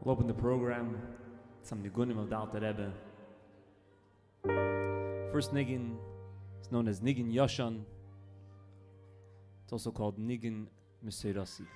We'll open the program with some nigunim of the Alter Rebbe. First niggun is known as Niggun Yoshan. It's also called Niggun Meseirasi.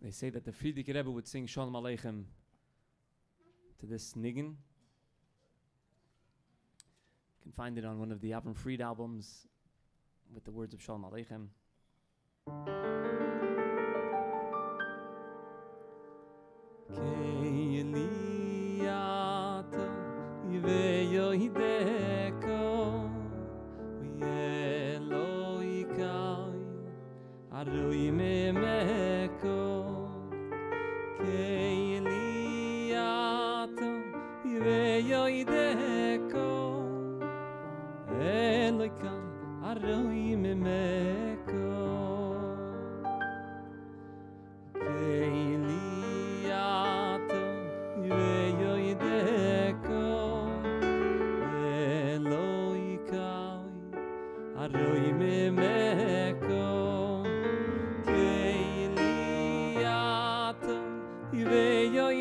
They say that the Friedrich Rebbe would sing Shalom Aleichem to this niggun. You can find it on one of the Avram Fried albums with the words of Shalom Aleichem.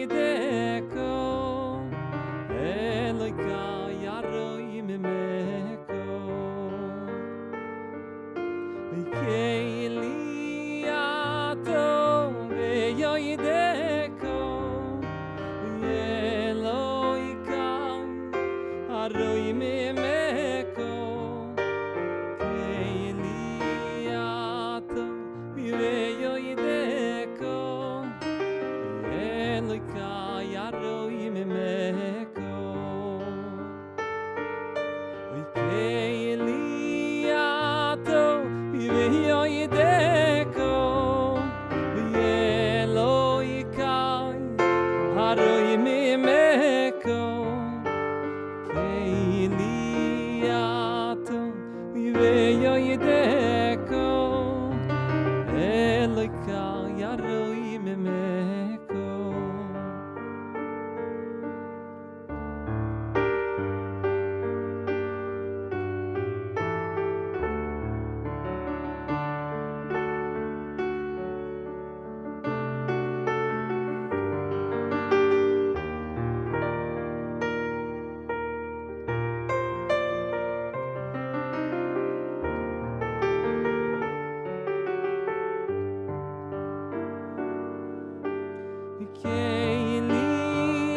yoideko Eloka yaroi mimeko Keili ato yoideko Eloka yaroi mimeko Keili ato yoideko Eloka yaroi mimeko Keili ato yoideko Eloka yaroi mimeko Keili ato yoideko Eloka yaroi mimeko Keili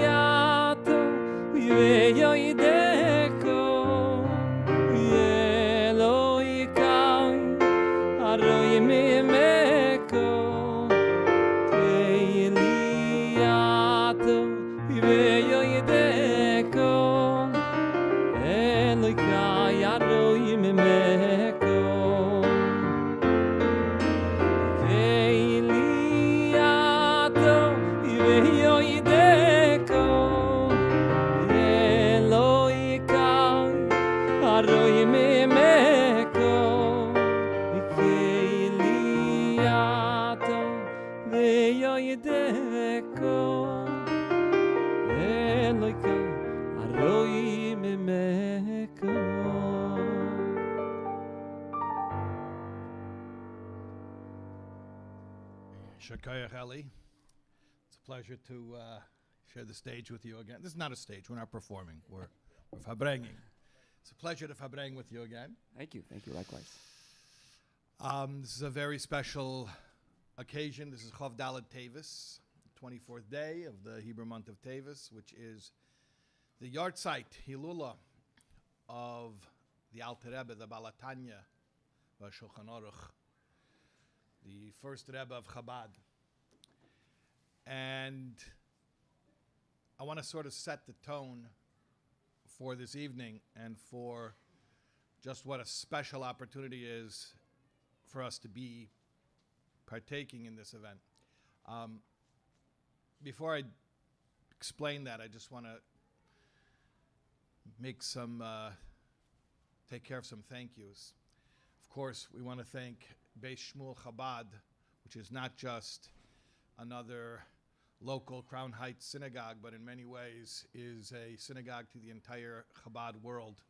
ato yoideko Eloka yaroi mimeko Keili ato yoideko Eloka yaroi mimeko Keili ato yoideko Eloka yaroi mimeko Keili ato yoideko Eloka yaroi mimeko Shakayach Eli. It's a pleasure to share the stage with you again. This is not a stage. We're not performing. We're Farbrengen. It's a pleasure to Farbrengen with you again. Thank you likewise. This is a very special occasion. This is Chav Daled Teives, the 24th day of the Hebrew month of Teives, which is the yahrzeit, Hilula, of the Alter Rebbe, the Balatanya, Shulchan Aruch, the first Rebbe of Chabad. And I want to sort of set the tone for this evening and for just what a special opportunity is for us to be partaking in this event. Before I explain that, I just want to make take care of some thank yous. Of course, we want to thank Beis Shmuel Chabad, which is not just another local Crown Heights synagogue, but in many ways is a synagogue to the entire Chabad world.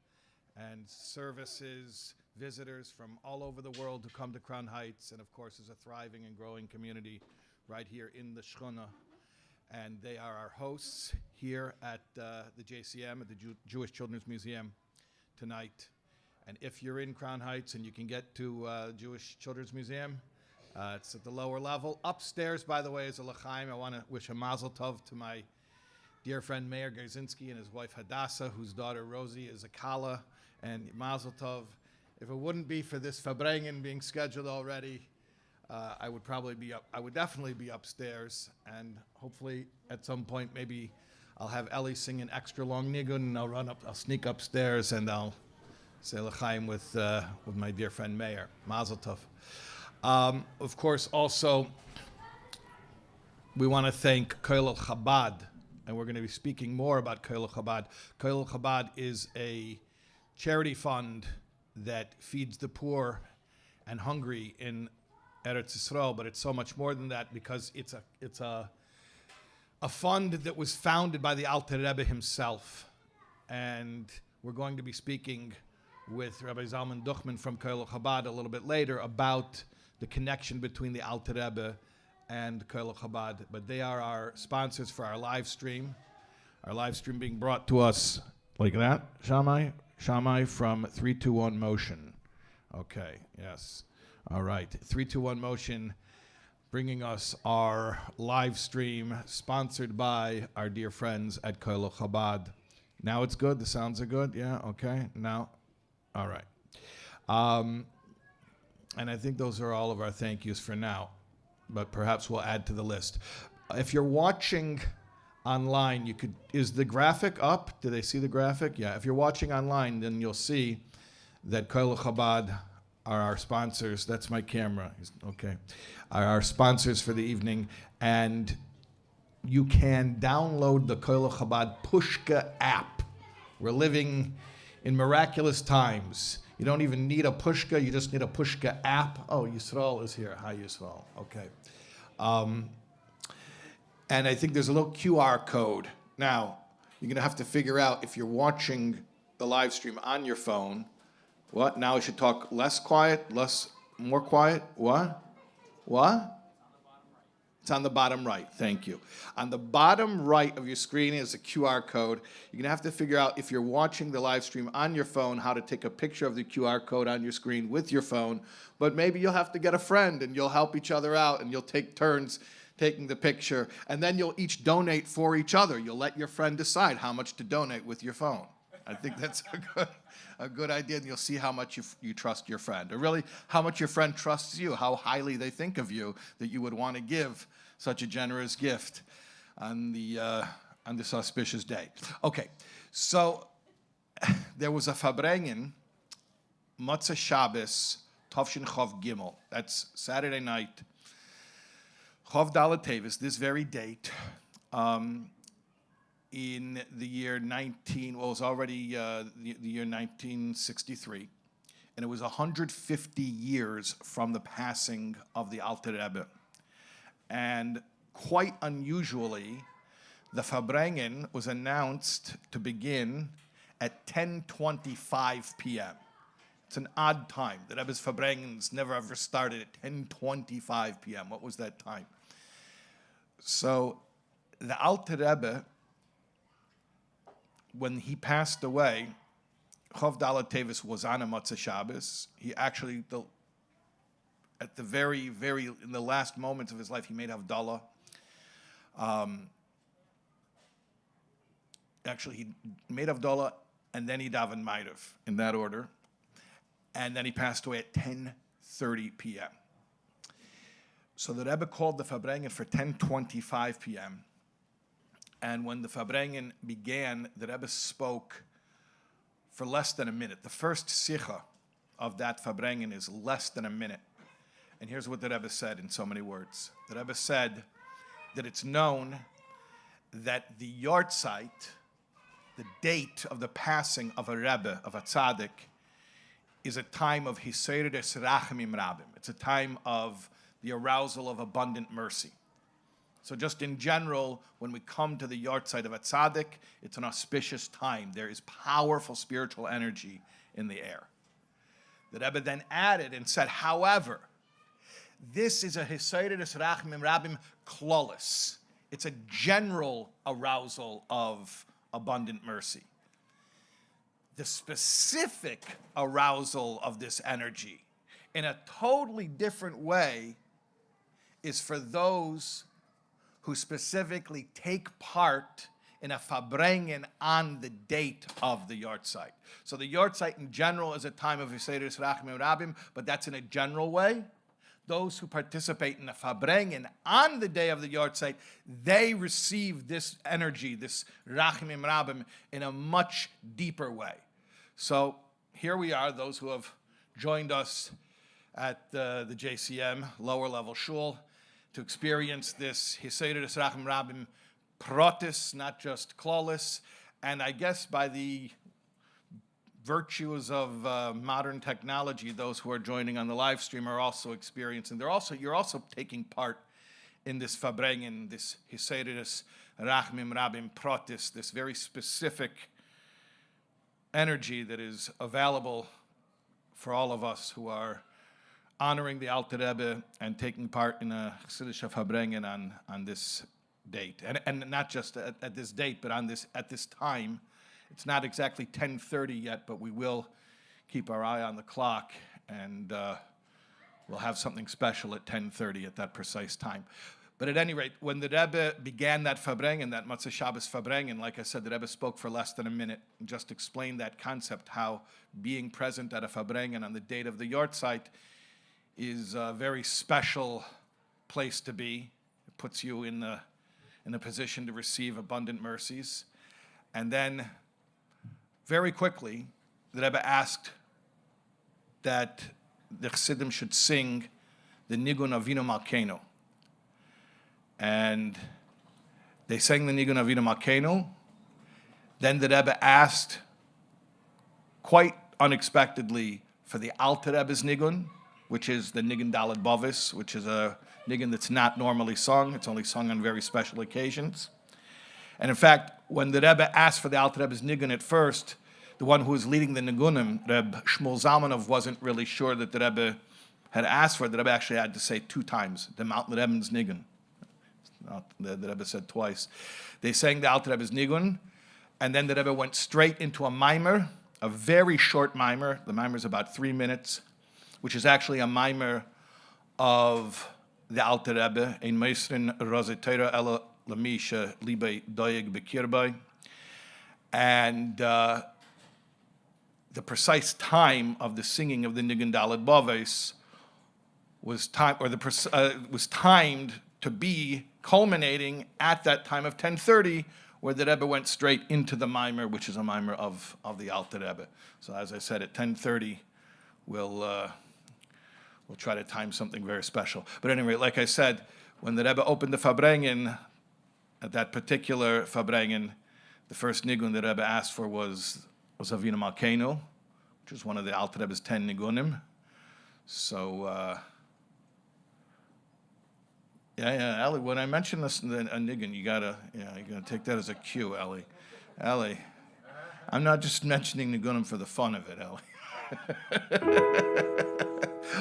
And services, visitors from all over the world who come to Crown Heights, and of course is a thriving and growing community right here in the Shchona. And they are our hosts here at the JCM, at the Jewish Children's Museum tonight. And if you're in Crown Heights and you can get to Jewish Children's Museum, it's at the lower level. Upstairs, by the way, is a l'chaim. I want to wish a mazel tov to my dear friend Meir Gerzinski and his wife Hadassah, whose daughter Rosie is a kala, and mazel tov. If it wouldn't be for this Farbrengen being scheduled already, I would definitely be upstairs, and hopefully at some point maybe I'll have Ellie sing an extra long nigun, and I'll sneak upstairs and I'll say l'chaim with my dear friend Meir. Mazel tov. Of course, also, we want to thank Koil Chabad, and we're going to be speaking more about Koil Chabad. Koil Chabad is a charity fund that feeds the poor and hungry in Eretz Yisrael, but it's so much more than that because it's a fund that was founded by the Alter Rebbe himself. And we're going to be speaking with Rabbi Zalman Duchman from Koil Chabad a little bit later about the connection between the Alter Rebbe and Koil Chabad, but they are our sponsors for our live stream. Our live stream being brought to us like that, Shammai from 321 Motion. Okay, yes. All right, 321 Motion bringing us our live stream sponsored by our dear friends at Koil Chabad. Now it's good? The sounds are good? Yeah, okay. Now, all right. And I think those are all of our thank yous for now, but perhaps we'll add to the list. If you're watching online, you could, is the graphic up? Do they see the graphic? Yeah, if you're watching online, then you'll see that Koil Chabad are our sponsors. That's my camera. Okay. Are our sponsors for the evening. And you can download the Koil Chabad Pushka app. We're living in miraculous times. You don't even need a Pushka. You just need a Pushka app. Oh, Yisrael is here. Hi, Yisrael. Okay. And I think there's a little QR code. Now, you're going to have to figure out if you're watching the live stream on your phone. What? Now I should talk less quiet, more quiet? What? It's on the bottom right. Thank you. On the bottom right of your screen is a QR code. You're going to have to figure out if you're watching the live stream on your phone, how to take a picture of the QR code on your screen with your phone. But maybe you'll have to get a friend and you'll help each other out and you'll take turns taking the picture, and then you'll each donate for each other. You'll let your friend decide how much to donate with your phone. I think that's a good idea, and you'll see how much you trust your friend, or really how much your friend trusts you, how highly they think of you, that you would want to give such a generous gift on this auspicious day. Okay, so there was a Farbrengen, Motzei Shabbos, Tovshin Chov Gimel. That's Saturday night, Chov Dalet Teives, this very date, in the year it was already the year 1963, and it was 150 years from the passing of the Alter Rebbe. And quite unusually, the Farbrengen was announced to begin at 10:25 p.m. It's an odd time. The Rebbe's Farbrengens never ever started at 10:25 p.m. What was that time? So the Alter Rebbe, when he passed away, Chov Dalet Teives was on a Motzei Shabbos. He actually, at the very, in the last moments of his life, he made Havdalah. Actually, he made Havdalah, and then he davened Ma'ariv, in that order. And then he passed away at 10:30 p.m. So the Rebbe called the Farbrengen for 10:25 p.m. And when the Farbrengen began, the Rebbe spoke for less than a minute. The first sicha of that Farbrengen is less than a minute. And here's what the Rebbe said in so many words. The Rebbe said that it's known that the yahrzeit, the date of the passing of a Rebbe, of a tzaddik, is a time of hiseirus rachamim rabim. It's a time of the arousal of abundant mercy. So just in general, when we come to the yahrzeit of a tzaddik, it's an auspicious time. There is powerful spiritual energy in the air. The Rebbe then added and said, however, this is a hiseirus rachamim rabim klolis. It's a general arousal of abundant mercy. The specific arousal of this energy in a totally different way is for those who specifically take part in a Farbrengen on the date of the yahrzeit. So the yahrzeit in general is a time of hiseirus rachamim rabim, but that's in a general way. Those who participate in the Farbrengen on the day of the yahrzeit, they receive this energy, this rachamim rabim, in a much deeper way. So here we are, those who have joined us at the JCM, lower level shul, to experience this hiseirus rachamim rabim protis, not just klolis. And I guess by the virtues of modern technology, those who are joining on the live stream are also experiencing. You're also taking part in this Farbrengen, this hiseirus rachamim rabim protis, this very specific energy that is available for all of us who are honoring the Alter Rebbe and taking part in a Chassidish Farbrengen on this date. And not just at this date, but at this time. It's not exactly 10:30 yet, but we will keep our eye on the clock, and we'll have something special at 10:30 at that precise time. But at any rate, when the Rebbe began that Farbrengen, that Motzei Shabbos Farbrengen, like I said, the Rebbe spoke for less than a minute and just explained that concept, how being present at a Farbrengen on the date of the yahrzeit is a very special place to be. It puts you in a position to receive abundant mercies. And then, very quickly, the Rebbe asked that the Chassidim should sing the Nigun Avinu Malkeinu. And they sang the Nigun Avinu Malkeinu. Then the Rebbe asked, quite unexpectedly, for the Alter Rebbe's Nigun, which is the Nigun Daled Bovis, which is a Nigun that's not normally sung. It's only sung on very special occasions. And in fact, when the Rebbe asked for the Alter Rebbe's Nigun at first, the one who was leading the Nigunim, Reb Shmuel Zalmanov, wasn't really sure that the Rebbe had asked for it. The Rebbe actually had to say 2 times, the Alter Rebbe's Nigun. The Rebbe said twice. They sang the Alter Rebbe's Nigun, and then the Rebbe went straight into a mimer, a very short mimer. The mimer is about 3 minutes, which is actually a mimer of the Alter Rebbe, Ein Meisrin Rozei Torah Ela Lamisha Libe Doyeg Bekirbai. And the precise time of the singing of the Nigun Daled Boves was timed to be culminating at that time of 10:30, where the Rebbe went straight into the mimer, which is a mimer of the Alter Rebbe. So as I said, at 10:30, we'll try to time something very special. But anyway, like I said, when the Rebbe opened the Farbrengen, at that particular Farbrengen, the first Nigun the Rebbe asked for was Avinu Malkeinu, which is one of the Alter Rebbe's 10 Nigunim. So, Ellie, when I mention this a Nigun, you gotta take that as a cue, Ellie. Ellie, I'm not just mentioning Nigunim for the fun of it, Ellie.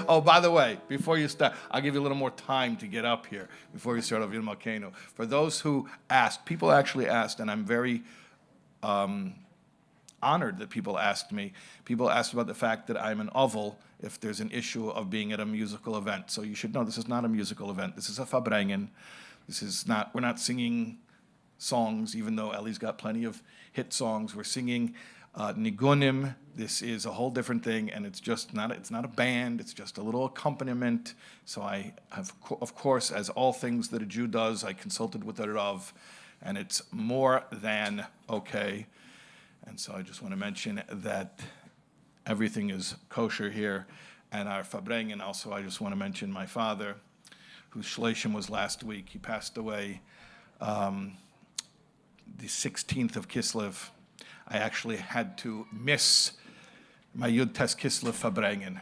Oh, by the way, before you start, I'll give you a little more time to get up here before you start Avinu Malkeinu. For those who asked, people actually asked, and I'm very honored that people asked me. People asked about the fact that I'm an oval if there's an issue of being at a musical event. So you should know this is not a musical event. This is a Farbrengen. We're not singing songs, even though Ellie's got plenty of hit songs. We're singing Nigunim. This is a whole different thing, and it's not a band, it's just a little accompaniment. So I have, of course, as all things that a Jew does, I consulted with the Rav, and it's more than okay. And so I just want to mention that everything is kosher here. And our Farbrengen, also, I just want to mention my father, whose Shleishim was last week. He passed away the 16th of Kislev. I actually had to miss my Yud Tes Kislev Farbrengen.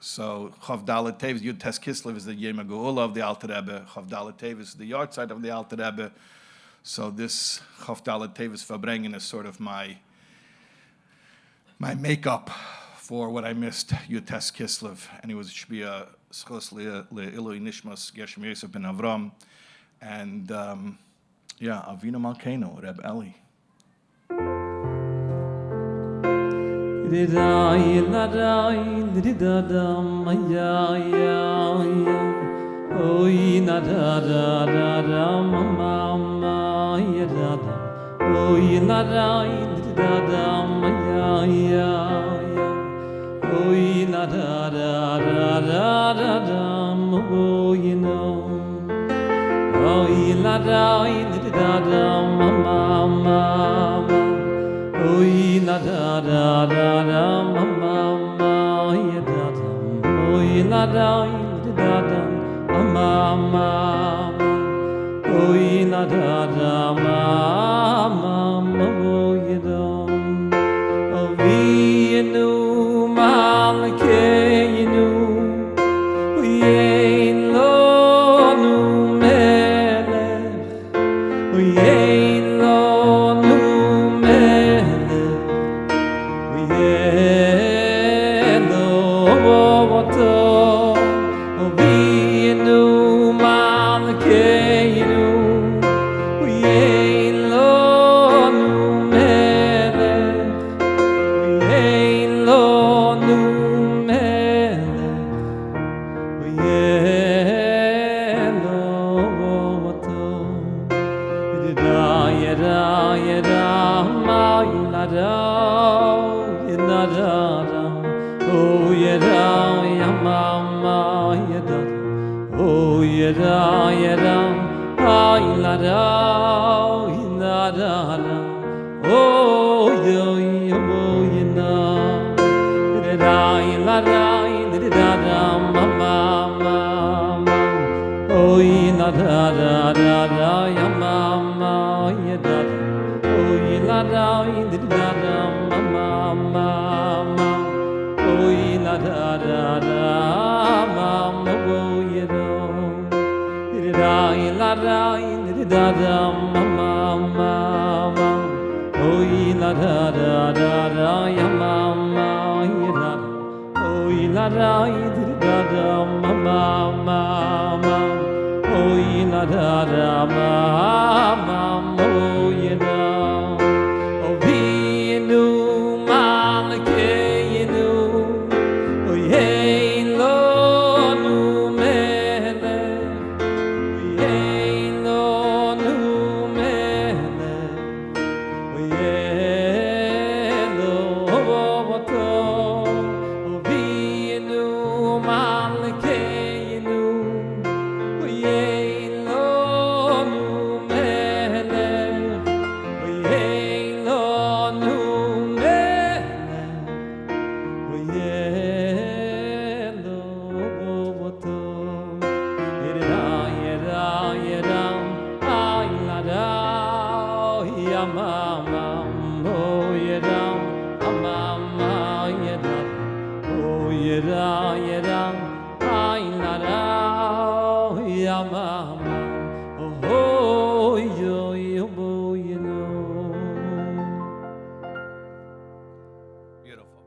So Chav Dalet Teives, Yud Tes Kislev is the Yom HaGeula of the Alter Rebbe. Chav Dalet Teives is the yahrzeit of the Alter Rebbe. So this Chav Dalet Teives Farbrengen is sort of my makeup for what I missed Yud Tes Kislev. And it should be a schos le'ilui nishmas Geshem Yosef ben Avram. And Avinu Malkeinu, Reb Eli. Ridai ladai ridadam ya oi nadada mama yadadam oi ladai ridadam ya oi nadada oi no oi ladai ridadam mama oi la da da da da mama ya da da oi la da da da mama oi la da da mama oi da ovi nu malke nu oi lo nu melech oi lo nu melech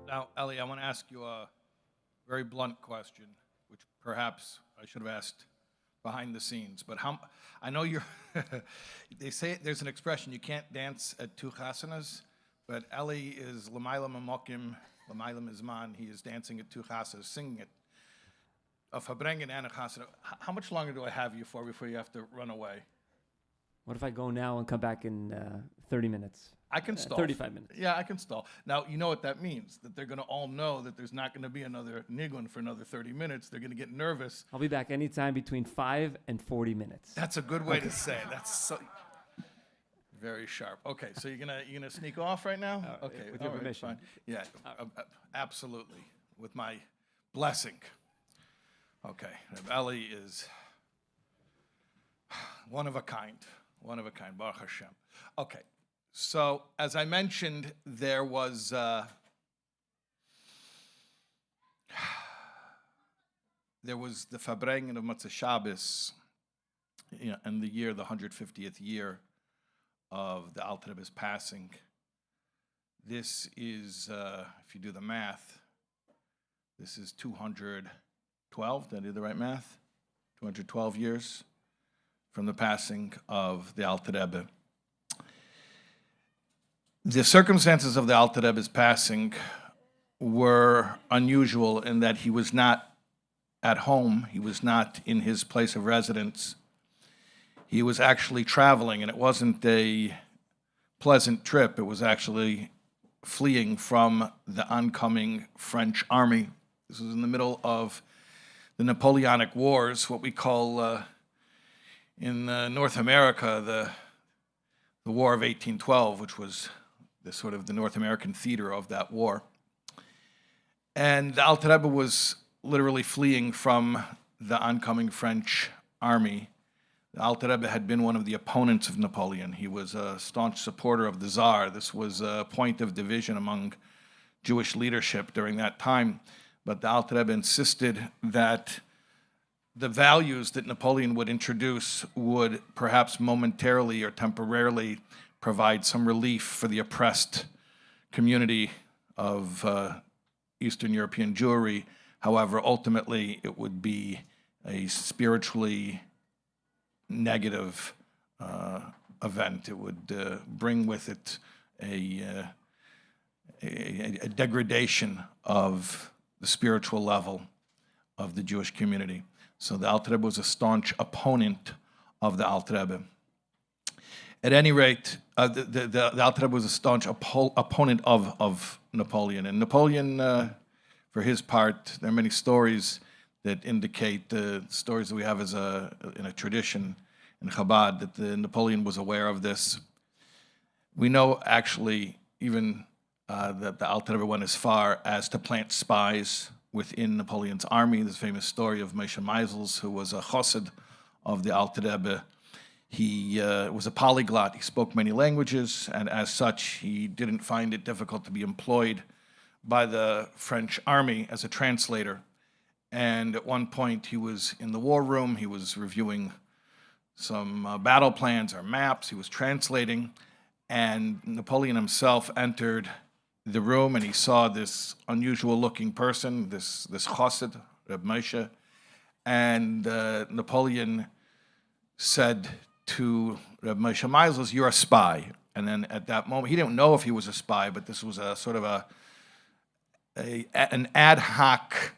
Now, Ellie, I want to ask you a very blunt question, which perhaps I should have asked behind the scenes. But I know you're, they say there's an expression, you can't dance at two chasanas, but Ellie is l'mayla mamokim, l'mayla mizman. He is dancing at two chasanas, singing it. A Farbrengen and a chasana. How much longer do I have you for before you have to run away? What if I go now and come back in 30 minutes? I can stall. 35 minutes. Yeah, I can stall. Now, you know what that means, that they're going to all know that there's not going to be another nigun for another 30 minutes. They're going to get nervous. I'll be back anytime between 5 and 40 minutes. That's a good way to say it. That's so very sharp. Okay, so you're gonna sneak off right now? Okay, with your permission. Fine. Yeah, absolutely, with my blessing. Okay, Ellie is one of a kind, Baruch Hashem. Okay, so as I mentioned, there was the Farbrengen of Motzei Shabbos, in the 150th year of the Alter Rebbe's passing. This is, if you do the math, this is 212, did I do the right math? 212 years from the passing of the Alter Rebbe. The circumstances of the Alter Rebbe's passing were unusual in that he was not at home, he was not in his place of residence. He was actually traveling, and it wasn't a pleasant trip. It was actually fleeing from the oncoming French army. This was in the middle of the Napoleonic Wars, what we call in North America the War of 1812, which was the sort of the North American theater of that war. And the Alter Rebbe was literally fleeing from the oncoming French army. The Alter Rebbe had been one of the opponents of Napoleon. He was a staunch supporter of the Tsar. This was a point of division among Jewish leadership during that time. But the Alter Rebbe insisted that the values that Napoleon would introduce would perhaps momentarily or temporarily provide some relief for the oppressed community of Eastern European Jewry. However, ultimately, it would be a spiritually negative event. It would bring with it a degradation of the spiritual level of the Jewish community. So the Alter Rebbe was a staunch opponent of the Alter Rebbe. At any rate, the Alter Rebbe was a staunch opponent of Napoleon. And Napoleon, for his part, there are many stories that indicate the stories that we have in a tradition in Chabad, that Napoleon was aware of this. We know actually even that the Alter Rebbe went as far as to plant spies within Napoleon's army. This famous story of Moshe Meisels, who was a chassid of the Alter Rebbe. He was a polyglot. He spoke many languages, and as such, he didn't find it difficult to be employed by the French army as a translator. And at one point, he was in the war room. He was reviewing some battle plans or maps. He was translating, and Napoleon himself entered the room, and he saw this unusual-looking person, this chassid, Reb Moshe, and Napoleon said to Reb Moshe Meisels, "You're a spy." And then at that moment, he didn't know if he was a spy, but this was a sort of an ad hoc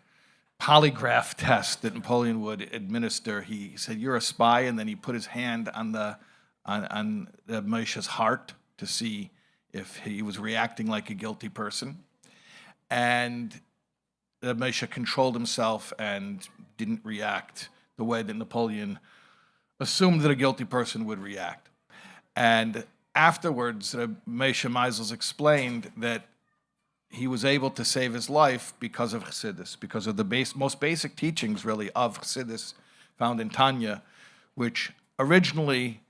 polygraph test that Napoleon would administer. He said, "You're a spy," and then he put his hand on Reb Moshe's heart to see if he was reacting like a guilty person. And Reb Moshe controlled himself and didn't react the way that Napoleon assumed that a guilty person would react. And afterwards, Moshe Meisels explained that he was able to save his life because of Chassidus, because of the most basic teachings, really, of Chassidus found in Tanya, which originally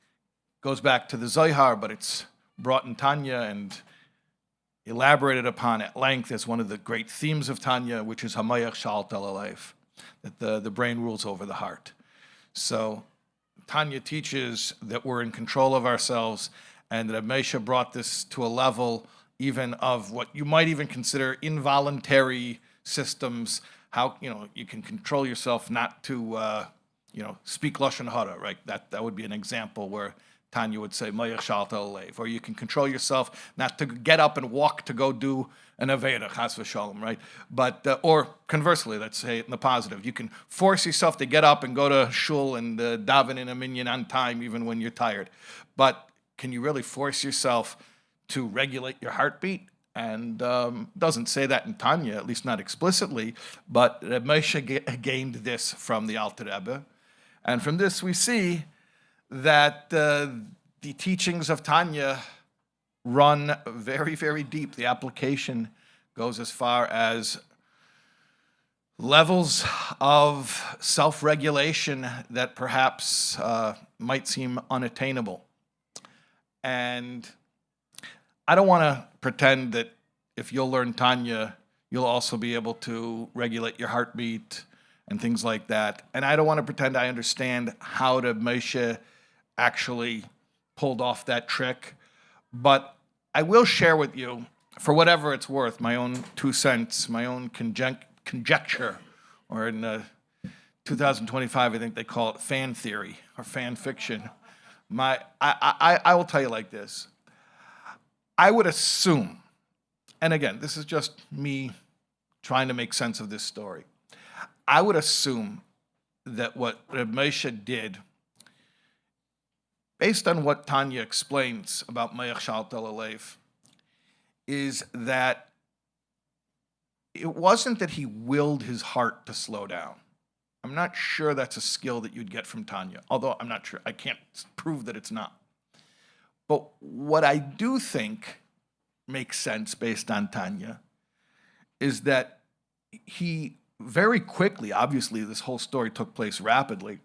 goes back to the Zohar, but it's brought in Tanya and elaborated upon at length as one of the great themes of Tanya, which is Hamayach Shalt al Aleif, that the brain rules over the heart. So Tanya teaches that we're in control of ourselves, and that Moshe brought this to a level even of what you might even consider involuntary systems, how you can control yourself not to speak Lashon Hara, right? That would be an example where Tanya would say, Mayach Shalt al Aleif, or you can control yourself not to get up and walk to go do an Aveda, Chas v'Shalom, right? But, or conversely, let's say it in the positive, you can force yourself to get up and go to shul and daven in a minyan on time, even when you're tired. But can you really force yourself to regulate your heartbeat? And doesn't say that in Tanya, at least not explicitly, but Reb Moshe gained this from the Alter Rebbe. And from this we see that the teachings of Tanya run very, very deep. The application goes as far as levels of self-regulation that perhaps might seem unattainable. And I don't want to pretend that if you'll learn Tanya, you'll also be able to regulate your heartbeat and things like that. And I don't want to pretend I understand how Reb Moshe actually pulled off that trick. But I will share with you, for whatever it's worth, my own 2 cents, my own conjecture, or in 2025, I think they call it fan theory or fan fiction. I will tell you like this. I would assume, and again, this is just me trying to make sense of this story. I would assume that what Reb Moshe did, based on what Tanya explains about Mayach Shalt al Aleif, is that it wasn't that he willed his heart to slow down. I'm not sure that's a skill that you'd get from Tanya, although I'm not sure. I can't prove that it's not. But what I do think makes sense based on Tanya is that he very quickly, obviously this whole story took place rapidly,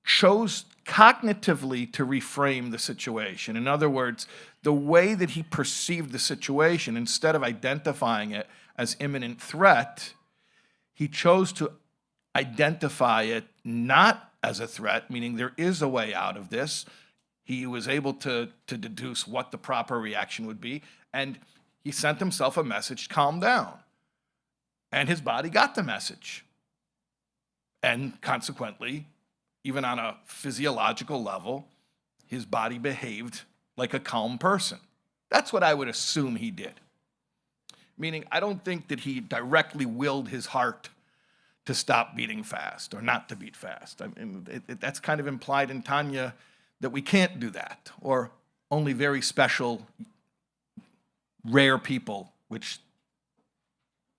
chose cognitively to reframe the situation. In other words, the way that he perceived the situation, instead of identifying it as imminent threat, he chose to identify it not as a threat, meaning there is a way out of this. He was able to deduce what the proper reaction would be, and he sent himself a message, calm down. And his body got the message. And consequently, even on a physiological level, his body behaved like a calm person. That's what I would assume he did. Meaning, I don't think that he directly willed his heart to stop beating fast or not to beat fast. I mean, that's kind of implied in Tanya, that we can't do that, or only very special, rare people, which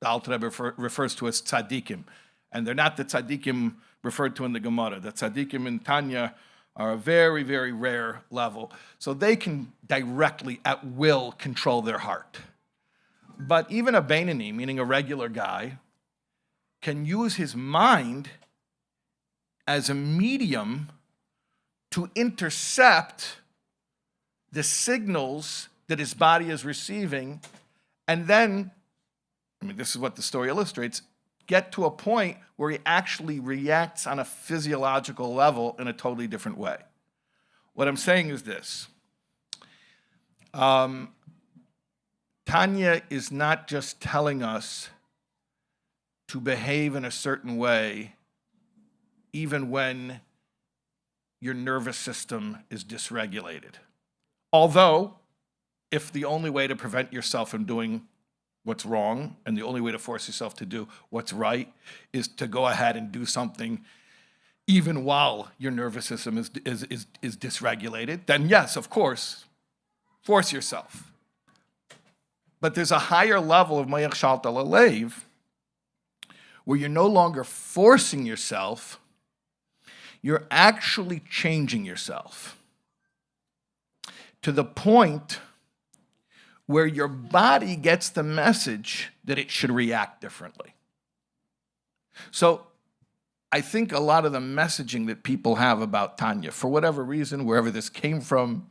the Alter Rebbe refers to as tzaddikim. And they're not the tzaddikim referred to in the Gemara. The tzaddikim in Tanya are a very, very rare level. So they can directly, at will, control their heart. But even a Beinoni, meaning a regular guy, can use his mind as a medium to intercept the signals that his body is receiving, and then, this is what the story illustrates, get to a point where he actually reacts on a physiological level in a totally different way. What I'm saying is this. Tanya is not just telling us to behave in a certain way even when your nervous system is dysregulated. Although, if the only way to prevent yourself from doing what's wrong and the only way to force yourself to do what's right is to go ahead and do something even while your nervous system is dysregulated, then yes, of course, force yourself. But there's a higher level of Mayach Shalta Lalev where you're no longer forcing yourself, you're actually changing yourself to the point where your body gets the message that it should react differently. So I think a lot of the messaging that people have about Tanya, for whatever reason, wherever this came from,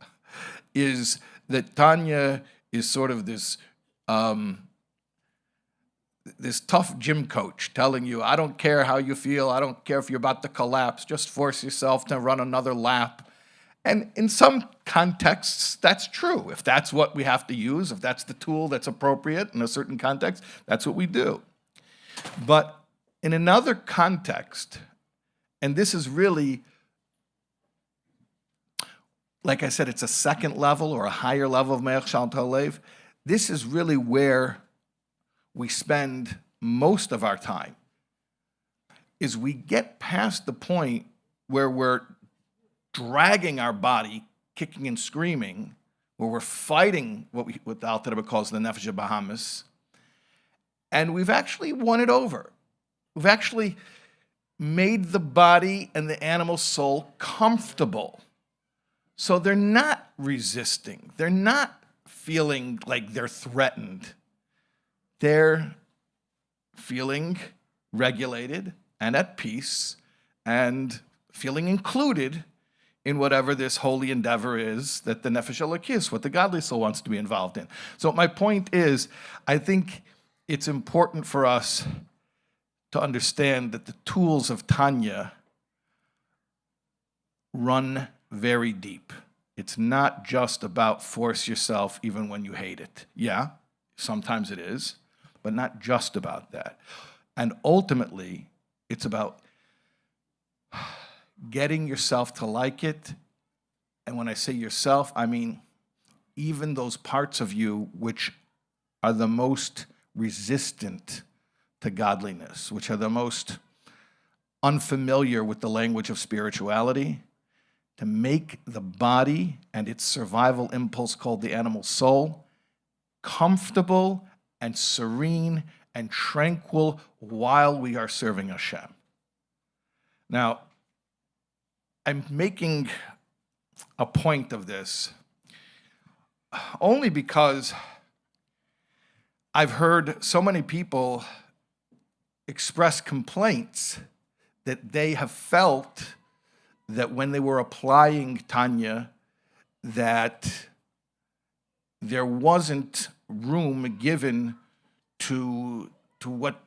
is that Tanya is sort of this this tough gym coach telling you, I don't care how you feel, I don't care if you're about to collapse, just force yourself to run another lap. And in some contexts, that's true. If that's what we have to use, if that's the tool that's appropriate in a certain context, that's what we do. But in another context, and this is really, like I said, it's a second level or a higher level of Mayach Shalta Lalev, this is really where we spend most of our time, is we get past the point where we're dragging our body, kicking and screaming, where we're fighting what the Alter Rebbe calls the Nefesh Bahamis, and we've actually won it over. We've actually made the body and the animal soul comfortable. So they're not resisting. They're not feeling like they're threatened. They're feeling regulated and at peace and feeling included in whatever this holy endeavor is that the Nefesh Elokis, what the godly soul wants to be involved in. So my point is, I think it's important for us to understand that the tools of Tanya run very deep. It's not just about force yourself even when you hate it. Yeah, sometimes it is, but not just about that. And ultimately, it's about getting yourself to like it. And when I say yourself, I mean even those parts of you which are the most resistant to godliness, which are the most unfamiliar with the language of spirituality, to make the body and its survival impulse called the animal soul comfortable and serene and tranquil while we are serving Hashem. Now, I'm making a point of this only because I've heard so many people express complaints that they have felt that when they were applying Tanya, that there wasn't room given to what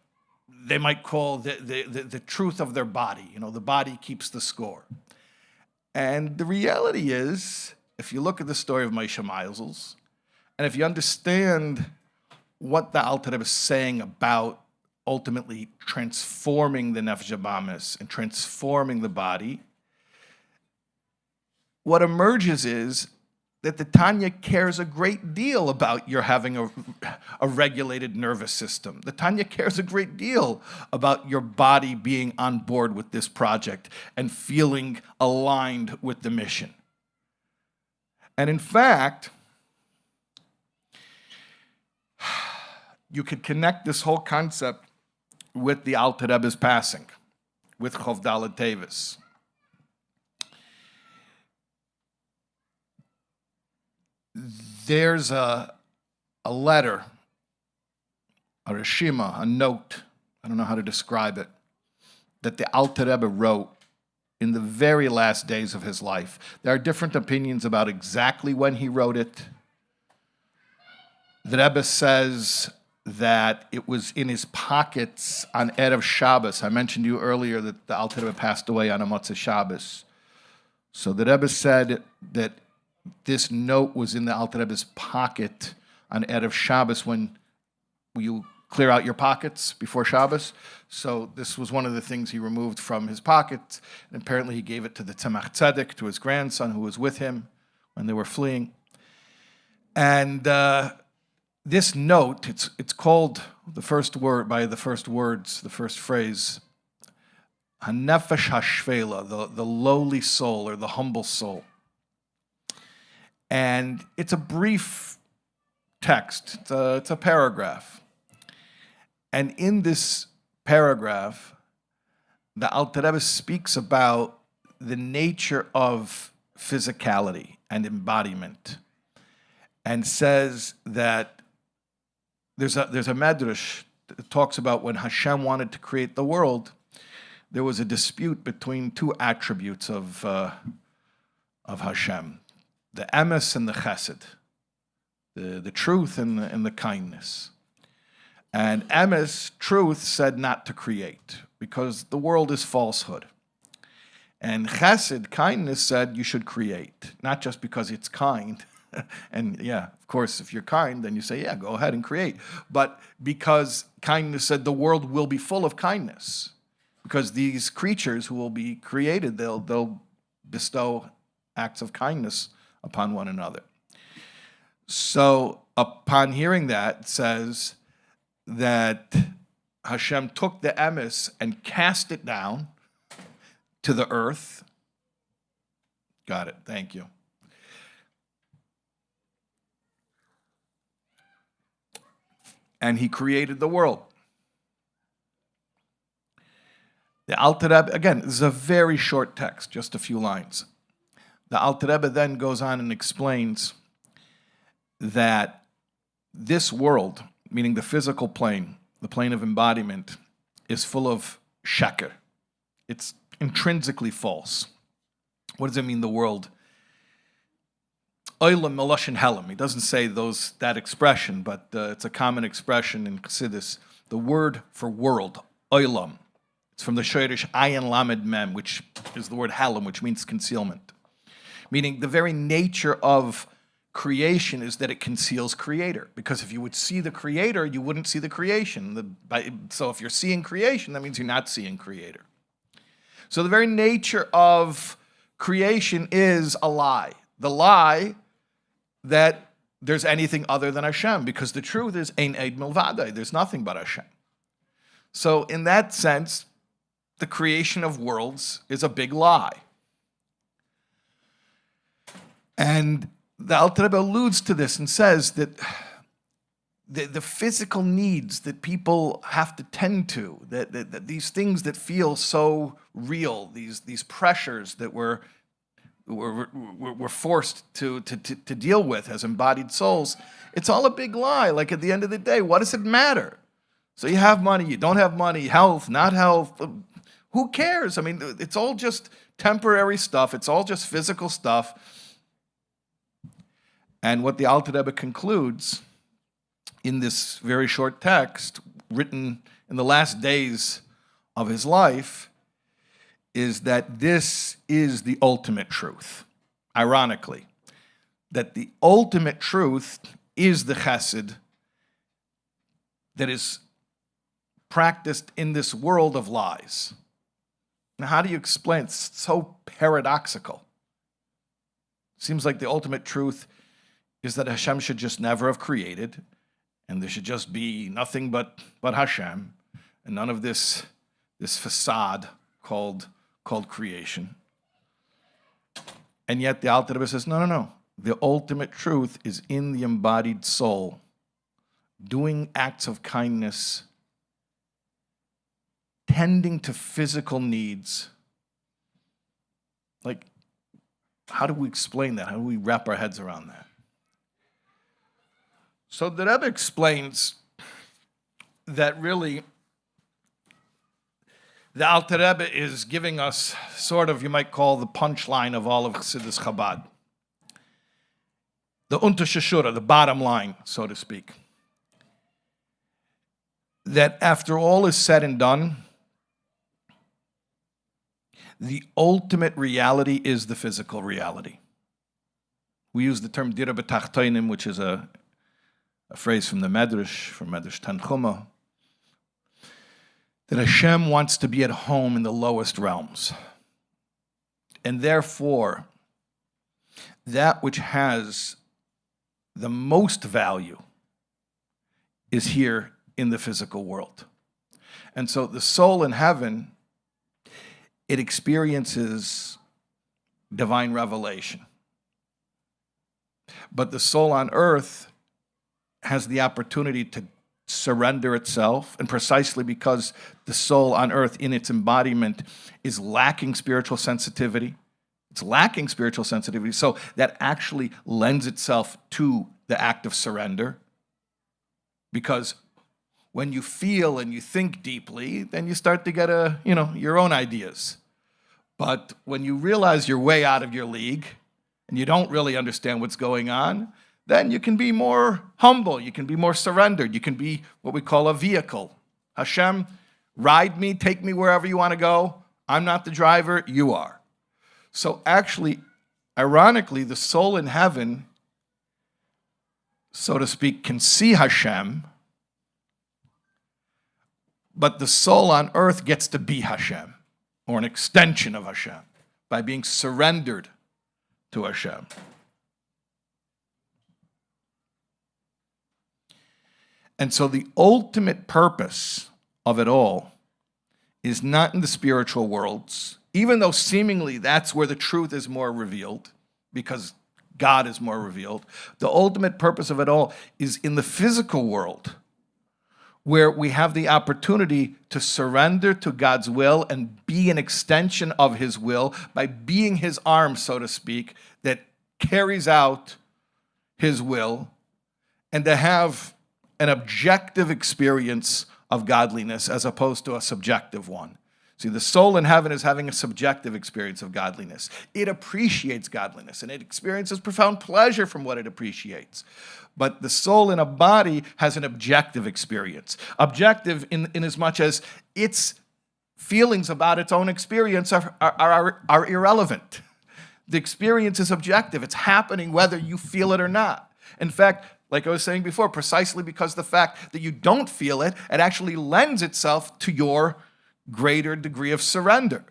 they might call the truth of their body. You know, the body keeps the score. And the reality is, if you look at the story of Moshe Meisels, and if you understand what the Alter Rebbe is saying about ultimately transforming the Nefesh Bahamis and transforming the body, what emerges is that the Tanya cares a great deal about your having a regulated nervous system. The Tanya cares a great deal about your body being on board with this project and feeling aligned with the mission. And in fact, you could connect this whole concept with the Alter Rebbe's passing, with Chof Daled Teives. There's a letter, a reshima, a note, I don't know how to describe it, that the Alter Rebbe wrote in the very last days of his life. There are different opinions about exactly when he wrote it. The Rebbe says that it was in his pockets on Erev Shabbos. I mentioned to you earlier that the Alter Rebbe passed away on a Motzei Shabbos. So the Rebbe said that this note was in the Alter Rebbe's pocket on Erev Shabbos when you clear out your pockets before Shabbos. So this was one of the things he removed from his pocket. And apparently he gave it to the Tzemach Tzedek, to his grandson who was with him when they were fleeing. And this note, it's called the first word, by the first words, the first phrase, Hanefesh Hashvela, the lowly soul or the humble soul. And it's a brief text, it's a paragraph. And in this paragraph, the Alter Rebbe speaks about the nature of physicality and embodiment, and says that there's a medrash that talks about when Hashem wanted to create the world, there was a dispute between two attributes of Hashem, the emes and the chesed, the truth and the kindness. And emes, truth, said not to create because the world is falsehood. And chesed, kindness, said you should create, not just because it's kind. And yeah, of course, if you're kind, then you say, yeah, go ahead and create. But because kindness said the world will be full of kindness, because these creatures who will be created, they'll bestow acts of kindness upon one another. So upon hearing that, it says that Hashem took the emes and cast it down to the earth. Got it, thank you. And he created the world. The Alter Rebbe, again, this is a very short text, just a few lines. The Alter Rebbe then goes on and explains that this world, meaning the physical plane, the plane of embodiment, is full of sheker. It's intrinsically false. What does it mean, the world? Olam Meloshin Helam. He doesn't say that expression, but it's a common expression in Chassidus. The word for world, Olam. It's from the Shoirish Ayin Lamed Mem, which is the word Helam, which means concealment. Meaning the very nature of creation is that it conceals creator. Because if you would see the creator, you wouldn't see the creation. So if you're seeing creation, that means you're not seeing creator. So the very nature of creation is a lie. The lie that there's anything other than Hashem, because the truth is Ein Eid Milvadai, there's nothing but Hashem. So in that sense, the creation of worlds is a big lie. And the Alter Rebbe alludes to this and says that the physical needs that people have to tend to, that these things that feel so real, these pressures that we're forced to deal with as embodied souls, it's all a big lie. Like at the end of the day, what does it matter? So you have money, you don't have money, health, not health. Who cares? I mean, it's all just temporary stuff. It's all just physical stuff. And what the Alter Rebbe concludes in this very short text, written in the last days of his life, is that this is the ultimate truth. Ironically, that the ultimate truth is the chesed that is practiced in this world of lies. Now, how do you explain it? It's so paradoxical. It seems like the ultimate truth is that Hashem should just never have created, and there should just be nothing but Hashem, and none of this facade called creation. And yet the Alter Rebbe says, no. the ultimate truth is in the embodied soul, doing acts of kindness, tending to physical needs. Like, how do we explain that? How do we wrap our heads around that? So the Rebbe explains that really the Alter Rebbe is giving us sort of, you might call, the punchline of all of Chassidus Chabad. The Untershashura, the bottom line, so to speak. That after all is said and done, the ultimate reality is the physical reality. We use the term dira b'tachtonim, which is a phrase from the Medrash, from Medrash Tanchuma, that Hashem wants to be at home in the lowest realms. And therefore, that which has the most value is here in the physical world. And so the soul in heaven, it experiences divine revelation. But the soul on earth has the opportunity to surrender itself, and precisely because the soul on earth in its embodiment is lacking spiritual sensitivity, so that actually lends itself to the act of surrender. Because when you feel and you think deeply, then you start to get your own ideas. But when you realize you're way out of your league and you don't really understand what's going on, then you can be more humble, you can be more surrendered, you can be what we call a vehicle. Hashem, ride me, take me wherever you want to go. I'm not the driver, you are. So actually, ironically, the soul in heaven, so to speak, can see Hashem, but the soul on earth gets to be Hashem, or an extension of Hashem, by being surrendered to Hashem. And so the ultimate purpose of it all is not in the spiritual worlds, even though seemingly that's where the truth is more revealed, because God is more revealed. The ultimate purpose of it all is in the physical world, where we have the opportunity to surrender to God's will and be an extension of his will by being his arm, so to speak, that carries out his will, and to have an objective experience of godliness as opposed to a subjective one. See, the soul in heaven is having a subjective experience of godliness. It appreciates godliness, and it experiences profound pleasure from what it appreciates. But the soul in a body has an objective experience. Objective in as much as its feelings about its own experience are irrelevant. The experience is objective. It's happening whether you feel it or not. In fact, like I was saying before, precisely because the fact that you don't feel it, it actually lends itself to your greater degree of surrender.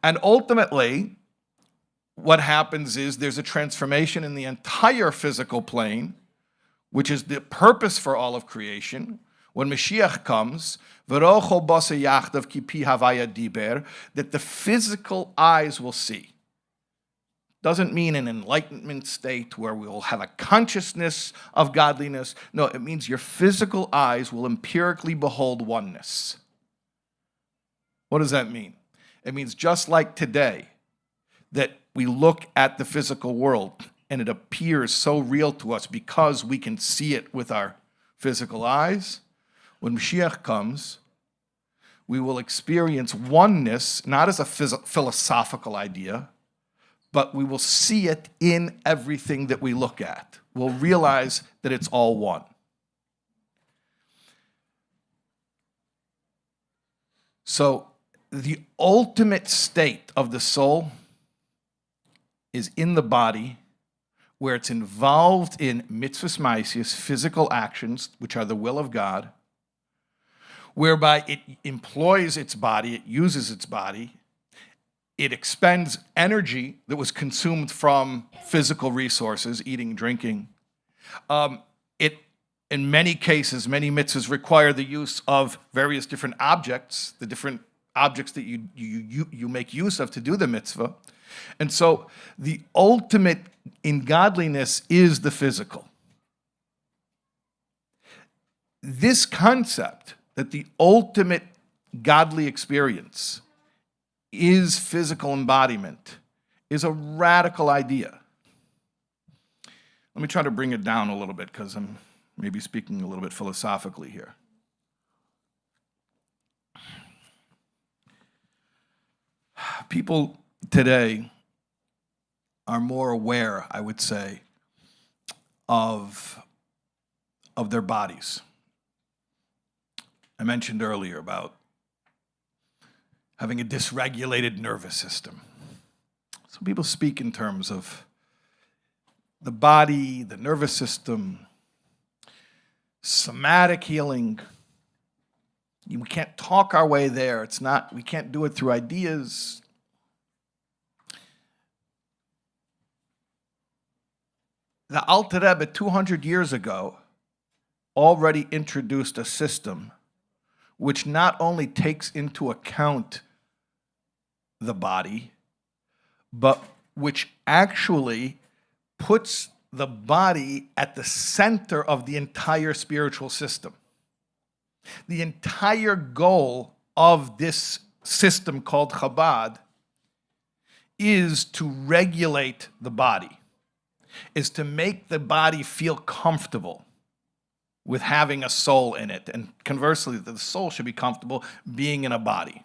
And ultimately, what happens is there's a transformation in the entire physical plane, which is the purpose for all of creation. When Mashiach comes, that the physical eyes will see. Doesn't mean an enlightenment state where we will have a consciousness of godliness. No, it means your physical eyes will empirically behold oneness. What does that mean? It means just like today, that we look at the physical world and it appears so real to us because we can see it with our physical eyes. When Mashiach comes, we will experience oneness, not as a philosophical idea, but we will see it in everything that we look at. We'll realize that it's all one. So the ultimate state of the soul is in the body, where it's involved in mitzvahs ma'asos, physical actions, which are the will of God, whereby it employs its body, it uses its body, it expends energy that was consumed from physical resources, eating, drinking. It, in many cases, many mitzvahs require the use of various different objects, the different objects that you make use of to do the mitzvah. And so the ultimate in godliness is the physical. This concept that the ultimate godly experience is physical embodiment is a radical idea. Let me try to bring it down a little bit because I'm maybe speaking a little bit philosophically here. People today are more aware, I would say, of their bodies. I mentioned earlier about having a dysregulated nervous system. So people speak in terms of the body, the nervous system, somatic healing. We can't talk our way there. We can't do it through ideas. The Alter Rebbe 200 years ago already introduced a system which not only takes into account the body, but which actually puts the body at the center of the entire spiritual system. The entire goal of this system called Chabad is to regulate the body, is to make the body feel comfortable with having a soul in it. And conversely, the soul should be comfortable being in a body.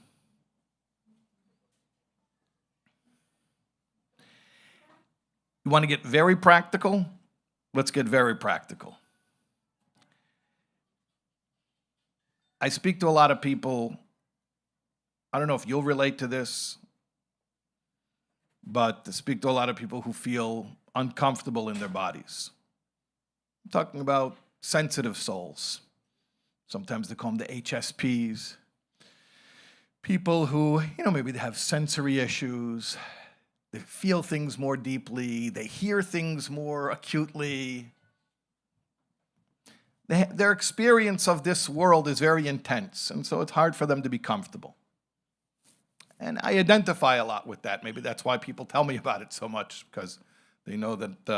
You want to get very practical? Let's get very practical. I speak to a lot of people. I don't know if you'll relate to this, but I speak to a lot of people who feel uncomfortable in their bodies. I'm talking about sensitive souls. Sometimes they call them the HSPs. People who, maybe they have sensory issues. They feel things more deeply. They hear things more acutely. Their experience of this world is very intense, and so it's hard for them to be comfortable. And I identify a lot with that. Maybe that's why people tell me about it so much, because they know that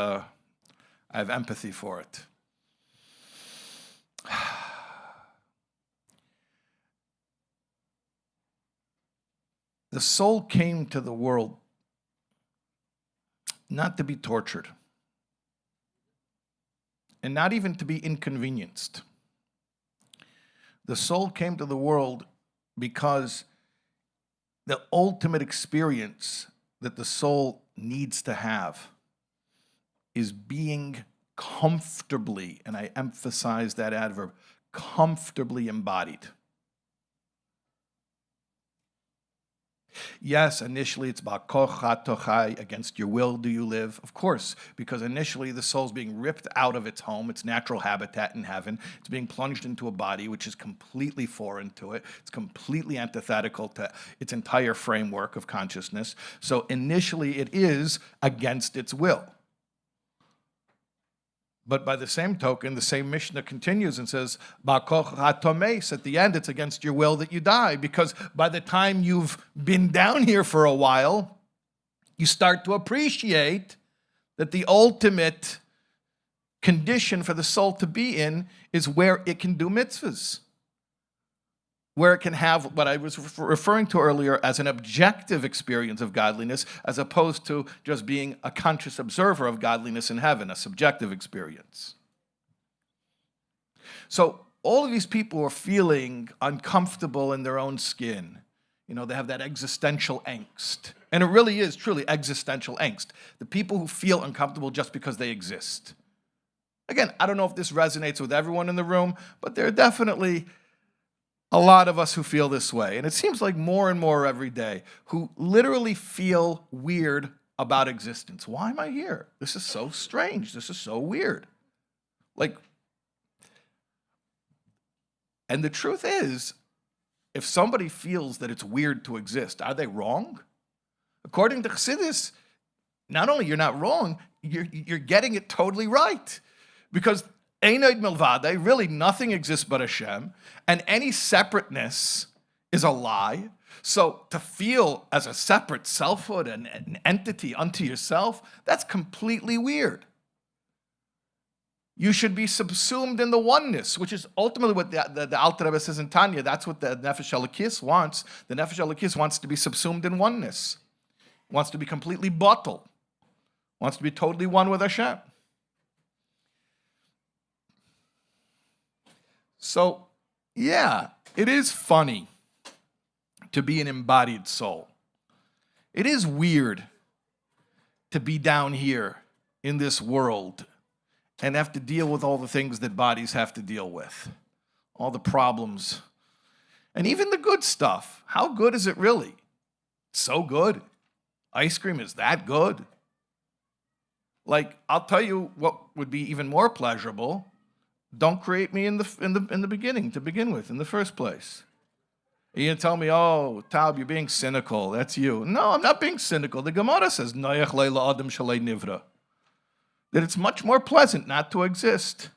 I have empathy for it. The soul came to the world not to be tortured, and not even to be inconvenienced. The soul came to the world because the ultimate experience that the soul needs to have is being comfortably, and I emphasize that adverb, comfortably embodied. Yes, initially it's about kocha tochai, against your will do you live. Of course, because initially the soul's being ripped out of its home, its natural habitat in heaven. It's being plunged into a body which is completely foreign to it. It's completely antithetical to its entire framework of consciousness. So initially it is against its will. But by the same token, the same Mishnah continues and says, Ba'koch hatomes, at the end, it's against your will that you die, because by the time you've been down here for a while, you start to appreciate that the ultimate condition for the soul to be in is where it can do mitzvahs, where it can have what I was referring to earlier as an objective experience of godliness, as opposed to just being a conscious observer of godliness in heaven, a subjective experience. So all of these people are feeling uncomfortable in their own skin. They have that existential angst. And it really is truly existential angst. The people who feel uncomfortable just because they exist. Again, I don't know if this resonates with everyone in the room, but there are definitely a lot of us who feel this way, and it seems like more and more every day, who literally feel weird about existence. Why am I here? This is so strange. This is so weird. And the truth is, if somebody feels that it's weird to exist, are they wrong? According to Chassidus, not only you're not wrong, you're getting it totally right. Because Einoid Milvade, really nothing exists but Hashem, and any separateness is a lie. So to feel as a separate selfhood and an entity unto yourself, that's completely weird. You should be subsumed in the oneness, which is ultimately what the Alter Rebbe says in Tanya. That's what the Nefesh Elokis wants. The Nefesh Elokis wants to be subsumed in oneness, wants to be completely bottled, wants to be totally one with Hashem. So, yeah, it is funny to be an embodied soul. It is weird to be down here in this world and have to deal with all the things that bodies have to deal with, all the problems, and even the good stuff. How good is it really? It's so good. Ice cream is that good. Like, I'll tell you what would be even more pleasurable. Don't create me in the beginning, to begin with, in the first place. You're going to tell me, oh, Taub, you're being cynical. That's you. No, I'm not being cynical. The Gemara says, Noach leila adam shalei nivra, that it's much more pleasant not to exist.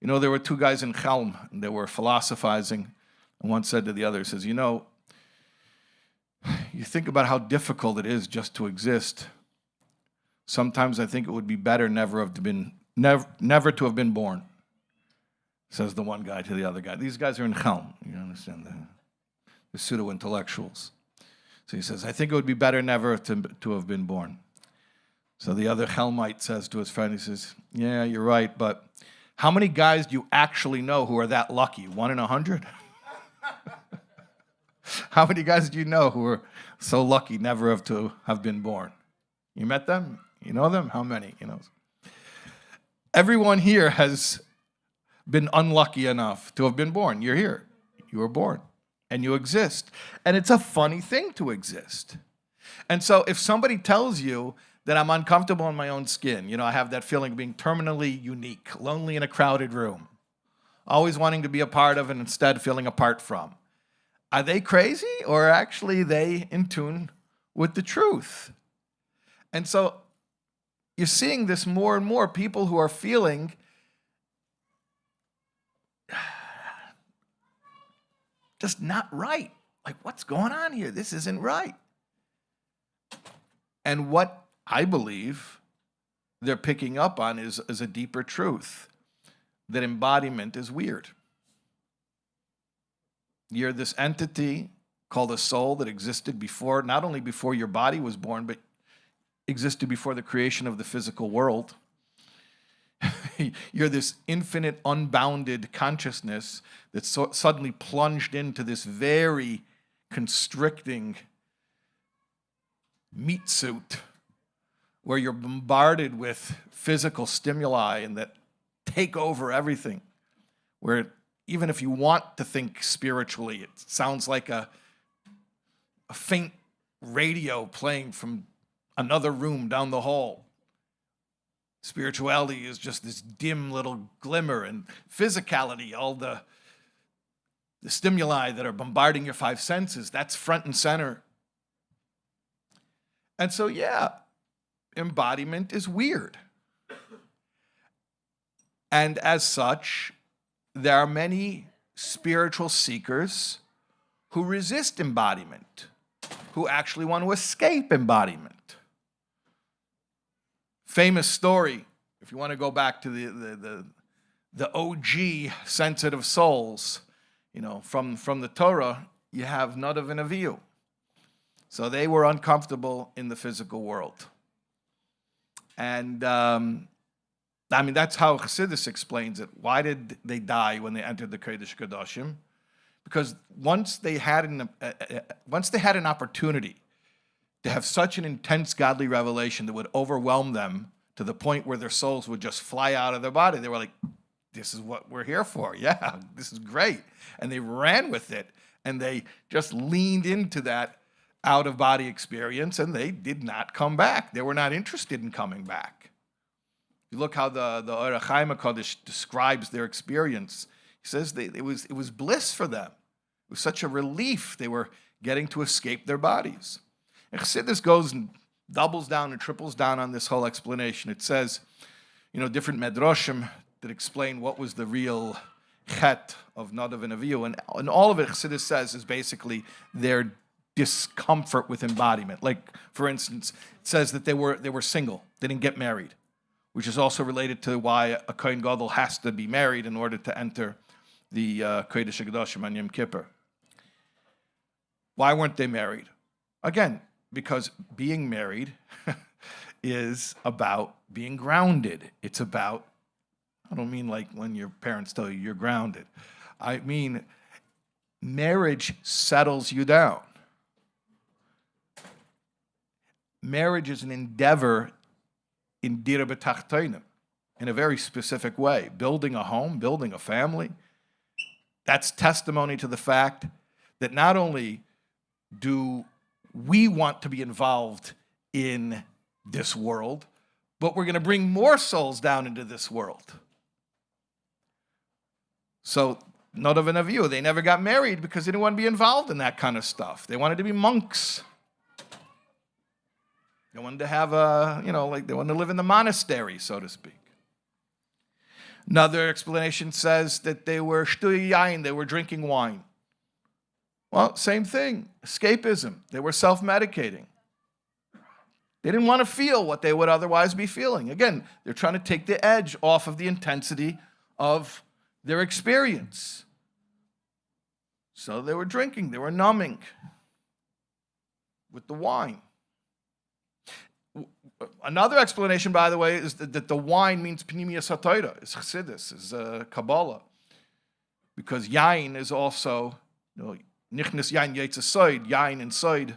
You know, there were two guys in Chelm, and they were philosophizing, and one said to the other, says, you know, you think about how difficult it is just to exist. Sometimes I think it would be better never to have been born, says the one guy to the other guy. These guys are in Chelm, you understand, the pseudo-intellectuals. So he says, I think it would be better never to have been born. So the other Helmite says to his friend, he says, yeah, you're right, but how many guys do you actually know who are that lucky? 1 in 100? How many guys do you know who are so lucky never to have been born? You met them? You know them? How many? You know. Everyone here has been unlucky enough to have been born. You're here. You were born. And you exist. And it's a funny thing to exist. And so if somebody tells you that I'm uncomfortable in my own skin, you know, I have that feeling of being terminally unique, lonely in a crowded room, always wanting to be a part of and instead feeling apart from. Are they crazy, or actually they in tune with the truth? And so you're seeing this more and more, people who are feeling just not right. Like, what's going on here? This isn't right. And what I believe they're picking up on is a deeper truth, that embodiment is weird. You're this entity called a soul that existed before, not only before your body was born, but existed before the creation of the physical world. You're this infinite, unbounded consciousness that suddenly plunged into this very constricting meat suit where you're bombarded with physical stimuli and that take over everything, where even if you want to think spiritually, it sounds like a faint radio playing from another room down the hall. Spirituality is just this dim little glimmer, and physicality, all the stimuli that are bombarding your five senses, that's front and center. And so, yeah, embodiment is weird. And as such, there are many spiritual seekers who resist embodiment, who actually want to escape embodiment. Famous story, if you want to go back to the OG sensitive souls, you know, from the Torah, you have Nadav and Avihu. So they were uncomfortable in the physical world. And I mean, that's how Chassidus explains it. Why did they die when they entered the Kodesh Kodashim? Because once they had an opportunity to have such an intense godly revelation that would overwhelm them to the point where their souls would just fly out of their body, they were like, this is what we're here for. Yeah, this is great. And they ran with it, and they just leaned into that out-of-body experience, and they did not come back. They were not interested in coming back. You look how the Orach Chaim HaKadosh describes their experience. He says it was bliss for them. It was such a relief. They were getting to escape their bodies. And Chassidus goes and doubles down and triples down on this whole explanation. It says, you know, different medrashim that explain what was the real chet of Nadav and Avihu, and all of it, Chassidus says, is basically their discomfort with embodiment. Like, for instance, it says that they were single, they didn't get married, which is also related to why a Kohen Gadol has to be married in order to enter the Kodesh HaKadoshim on Yom Kippur. Why weren't they married? Again, because being married is about being grounded. It's about, I don't mean like when your parents tell you you're grounded. I mean, marriage settles you down. Marriage is an endeavor in dira b'tachtonim, in a very specific way. Building a home, building a family, that's testimony to the fact that not only do we want to be involved in this world, but we're going to bring more souls down into this world. So, Nadav and Avihu, they never got married because they didn't want to be involved in that kind of stuff. They wanted to be monks. They wanted to have they wanted to live in the monastery, so to speak. Another explanation says that they were shtuy yain, they were drinking wine. Well, same thing, escapism. They were self-medicating. They didn't want to feel what they would otherwise be feeling. Again, they're trying to take the edge off of the intensity of their experience. So they were drinking, they were numbing with the wine. Another explanation, by the way, is that the wine means Pnimiyas HaTorah, is Chassidus, is Kabbalah. Because yain is also, Nichnas yain yetz soid, yain and soid,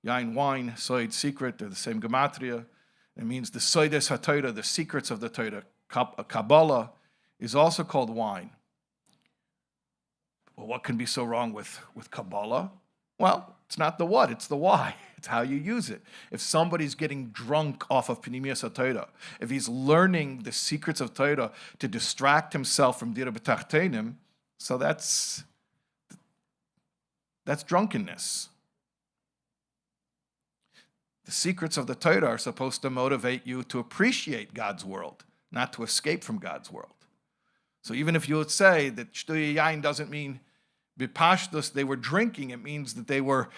yain wine, soid secret, they're the same gematria. It means the soides HaTorah, the secrets of the Torah. Kabbalah is also called wine. Well, what can be so wrong with Kabbalah? Well, it's not the what, it's the why. It's how you use it. If somebody's getting drunk off of Pnimiyas HaTorah, if he's learning the secrets of Torah to distract himself from Dira B'Tachtenim, so that's drunkenness. The secrets of the Torah are supposed to motivate you to appreciate God's world, not to escape from God's world. So even if you would say that shtuy yain doesn't mean bipashtus, they were drinking, it means that they were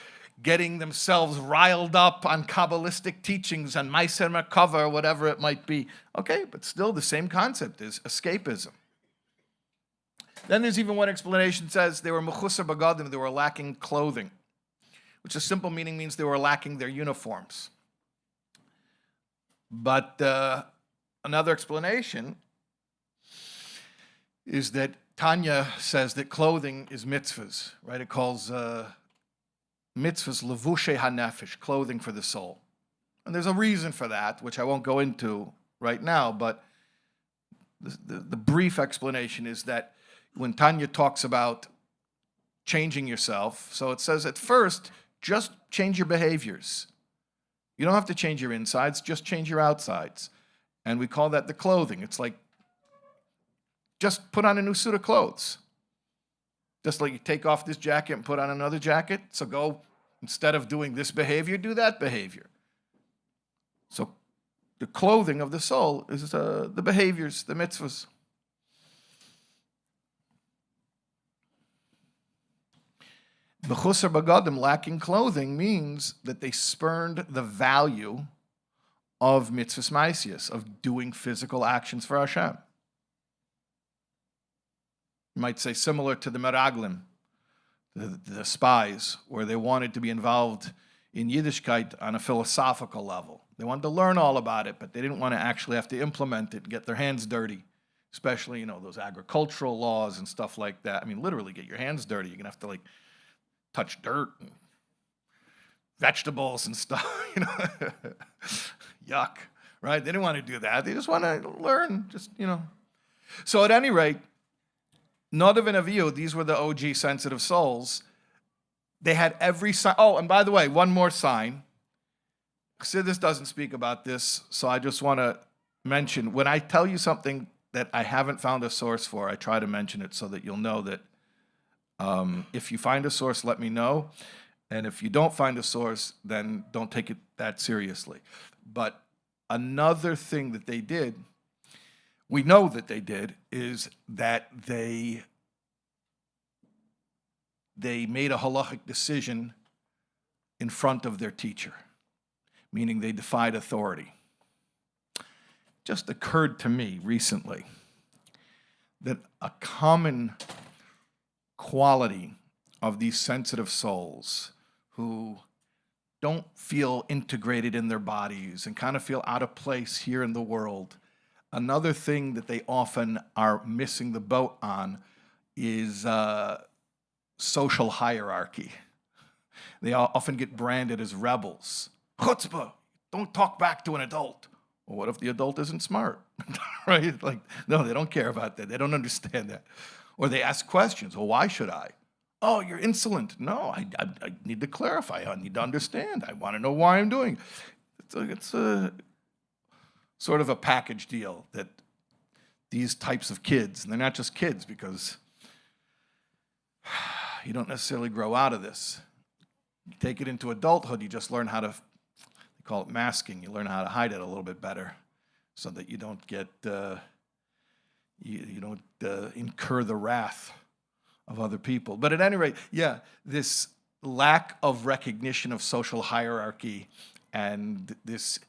getting themselves riled up on Kabbalistic teachings and Meiser Merkava or whatever it might be. Okay, but still the same concept is escapism. Then there's even one explanation says they were mechusar bagadim, they were lacking clothing, which a simple meaning means they were lacking their uniforms. But another explanation is that Tanya says that clothing is mitzvahs, right? It calls mitzvahs levushe hanefesh, clothing for the soul. And there's a reason for that, which I won't go into right now, but the brief explanation is that when Tanya talks about changing yourself, so it says at first, just change your behaviors. You don't have to change your insides, just change your outsides. And we call that the clothing. It's like, just put on a new suit of clothes. Just like you take off this jacket and put on another jacket. So go, instead of doing this behavior, do that behavior. So the clothing of the soul is the behaviors, the mitzvahs. B'chusar bagadim, lacking clothing, means that they spurned the value of mitzvahs ma'asiyos, of doing physical actions for Hashem. You might say similar to the meraglim, the spies, where they wanted to be involved in Yiddishkeit on a philosophical level. They wanted to learn all about it, but they didn't want to actually have to implement it and get their hands dirty, especially, those agricultural laws and stuff like that. I mean, literally get your hands dirty. You're going to have to, touch dirt and vegetables and stuff, Yuck, right? They didn't want to do that. They just want to learn, So at any rate, Nadav and Avihu, these were the OG sensitive souls. They had every sign. Oh, and by the way, one more sign. Chassidus doesn't speak about this, so I just want to mention, when I tell you something that I haven't found a source for, I try to mention it so that you'll know that if you find a source, let me know. And if you don't find a source, then don't take it that seriously. But another thing that they did, we know that they did, is that they they made a halachic decision in front of their teacher, meaning they defied authority. Just occurred to me recently that a common quality of these sensitive souls who don't feel integrated in their bodies and kind of feel out of place here in the world, another thing that they often are missing the boat on is social hierarchy. They often get branded as rebels. Chutzpah, don't talk back to an adult. Well, what if the adult isn't smart? Right? Like, no, they don't care about that. They don't understand that. Or they ask questions. Well, why should I? Oh, you're insolent. No, I need to clarify. I need to understand. I want to know why I'm doing it. It's a sort of a package deal that these types of kids, and they're not just kids because you don't necessarily grow out of this. You take it into adulthood, you just learn how to, they call it masking, you learn how to hide it a little bit better so that you don't get, you don't incur the wrath of other people. But at any rate, yeah, this lack of recognition of social hierarchy and this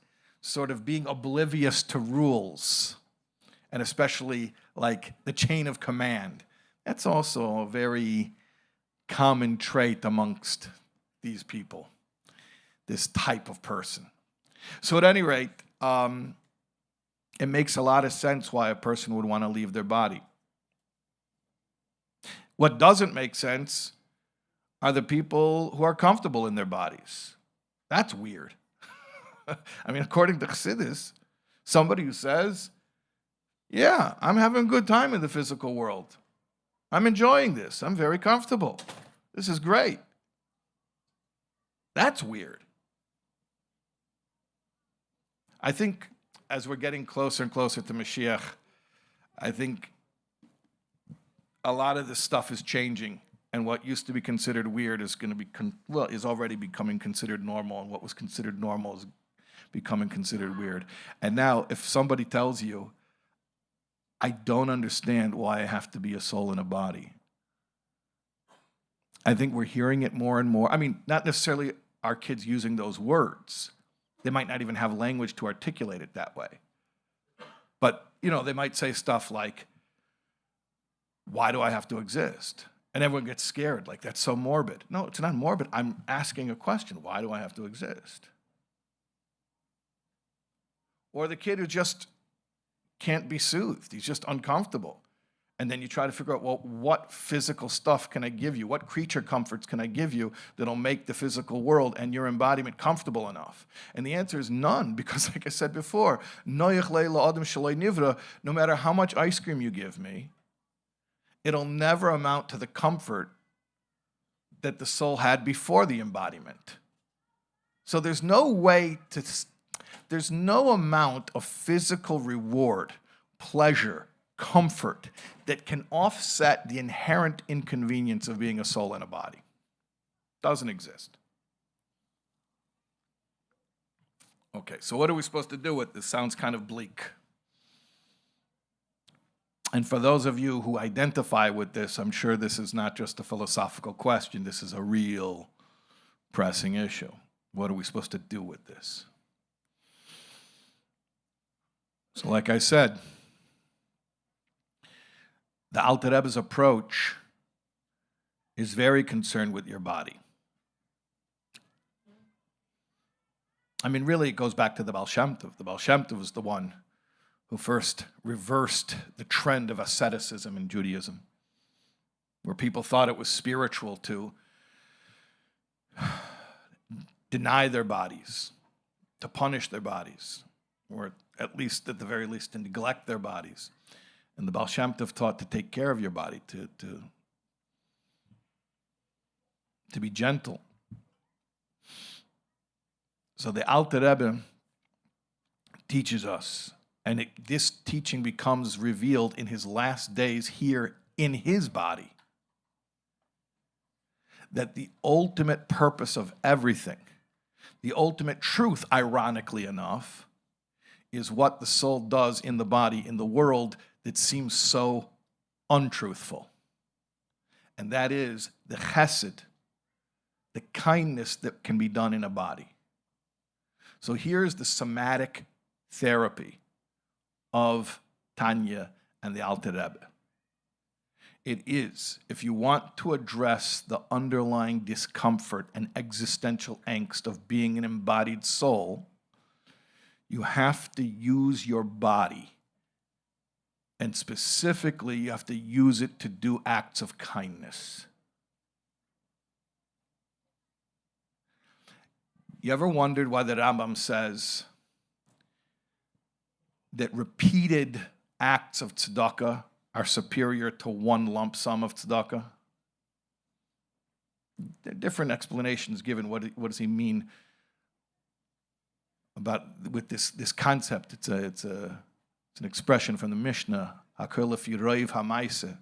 sort of being oblivious to rules, and especially like the chain of command, that's also a very common trait amongst these people, this type of person. So at any rate, it makes a lot of sense why a person would want to leave their body. What doesn't make sense are the people who are comfortable in their bodies. That's weird. I mean, according to Chassidus, somebody who says, yeah, I'm having a good time in the physical world. I'm enjoying this. I'm very comfortable. This is great. That's weird. I think as we're getting closer and closer to Mashiach, I think a lot of this stuff is changing, and what used to be considered weird is going to be, is already becoming considered normal, and what was considered normal is becoming considered weird. And now, if somebody tells you, I don't understand why I have to be a soul in a body, I think we're hearing it more and more. I mean, not necessarily our kids using those words. They might not even have language to articulate it that way. But, you know, they might say stuff like, why do I have to exist? And everyone gets scared, like that's so morbid. No, it's not morbid. I'm asking a question. Why do I have to exist? Or the kid who just can't be soothed. He's just uncomfortable. And then you try to figure out, well, what physical stuff can I give you? What creature comforts can I give you that'll make the physical world and your embodiment comfortable enough? And the answer is none, because like I said before, no matter how much ice cream you give me, it'll never amount to the comfort that the soul had before the embodiment. So there's no amount of physical reward, pleasure, comfort that can offset the inherent inconvenience of being a soul in a body. Doesn't exist. Okay, so what are we supposed to do with this? Sounds kind of bleak. And for those of you who identify with this, I'm sure this is not just a philosophical question. This is a real pressing issue. What are we supposed to do with this? So like I said, the Alter Rebbe's approach is very concerned with your body. I mean, really, it goes back to the Baal Shem Tov. The Baal Shem Tov was the one who first reversed the trend of asceticism in Judaism, where people thought it was spiritual to deny their bodies, to punish their bodies, or at least, at the very least, to neglect their bodies. And the Baal Shem Tov taught to take care of your body, to be gentle. So the Alter Rebbe teaches us, and this teaching becomes revealed in his last days here in his body, that the ultimate purpose of everything, the ultimate truth, ironically enough, is what the soul does in the body, in the world that seems so untruthful. and that is the chesed, the kindness that can be done in a body. So here's the somatic therapy of Tanya and the Alter Rebbe. It is, if you want to address the underlying discomfort and existential angst of being an embodied soul, you have to use your body. And specifically, you have to use it to do acts of kindness. You ever wondered why the Rambam says that repeated acts of tzedakah are superior to one lump sum of tzedakah? There are different explanations given. What does he mean about with this concept? It's an expression from the Mishnah. Hakol lefi roiv hamaaseh.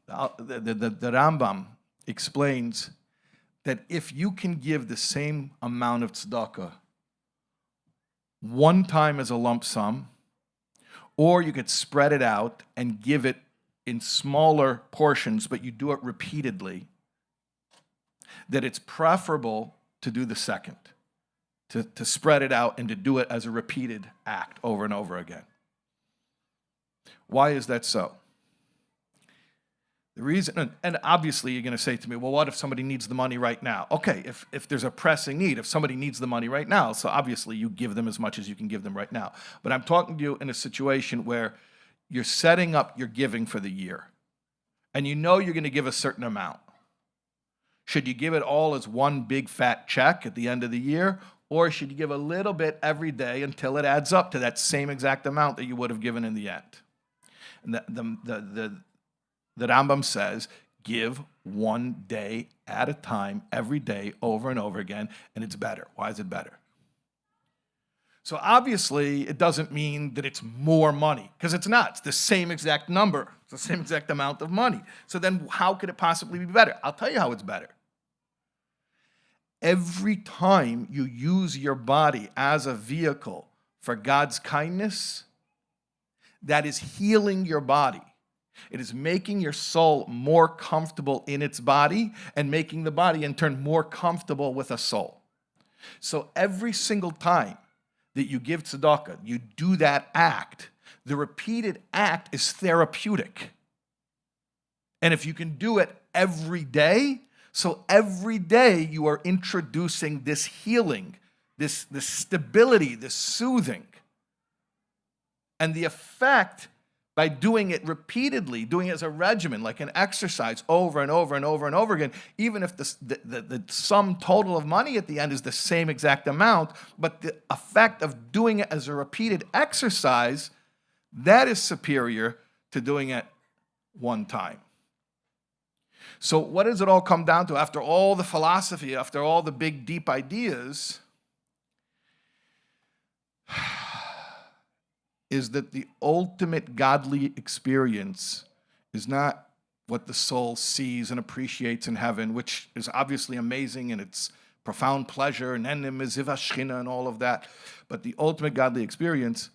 The Rambam explains that if you can give the same amount of tzedakah one time as a lump sum, or you could spread it out and give it in smaller portions, but you do it repeatedly, that it's preferable to do the second, to spread it out and to do it as a repeated act over and over again. Why is that so? The reason, and obviously you're going to say to me, well, what if somebody needs the money right now? Okay, if there's a pressing need, if somebody needs the money right now, so obviously you give them as much as you can give them right now. But I'm talking to you in a situation where you're setting up your giving for the year, and you know you're going to give a certain amount. Should you give it all as one big fat check at the end of the year, or should you give a little bit every day until it adds up to that same exact amount that you would have given in the end? And the Rambam says, give one day at a time, every day, over and over again, and it's better. Why is it better? So obviously, it doesn't mean that it's more money, because it's not. It's the same exact number. It's the same exact amount of money. So then how could it possibly be better? I'll tell you how it's better. Every time you use your body as a vehicle for God's kindness, that is healing your body. It is making your soul more comfortable in its body and making the body in turn more comfortable with a soul. So every single time that you give tzedakah, you do that act, the repeated act is therapeutic. And if you can do it every day, so every day you are introducing this healing, this stability, this soothing. And the effect by doing it repeatedly, doing it as a regimen, like an exercise over and over and over and over again, even if the sum total of money at the end is the same exact amount, but the effect of doing it as a repeated exercise, that is superior to doing it one time. So what does it all come down to? After all the philosophy, after all the big, deep ideas, is that the ultimate godly experience is not what the soul sees and appreciates in heaven, which is obviously amazing and it's profound pleasure and enim ziva shchina and all of that. But the ultimate godly experience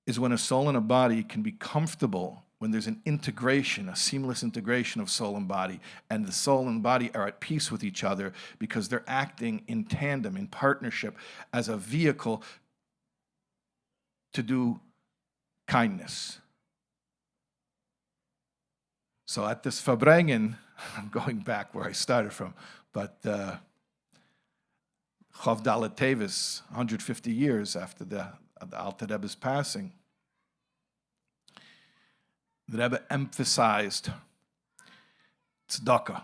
is when a soul and a body can be comfortable, when there's an integration, a seamless integration of soul and body, and the soul and body are at peace with each other because they're acting in tandem, in partnership, as a vehicle to do kindness. So at this Farbrengen, I'm going back where I started from, but Chav Dalet Teives, 150 years after the Alter Rebbe's passing, the Rebbe emphasized tzedakah,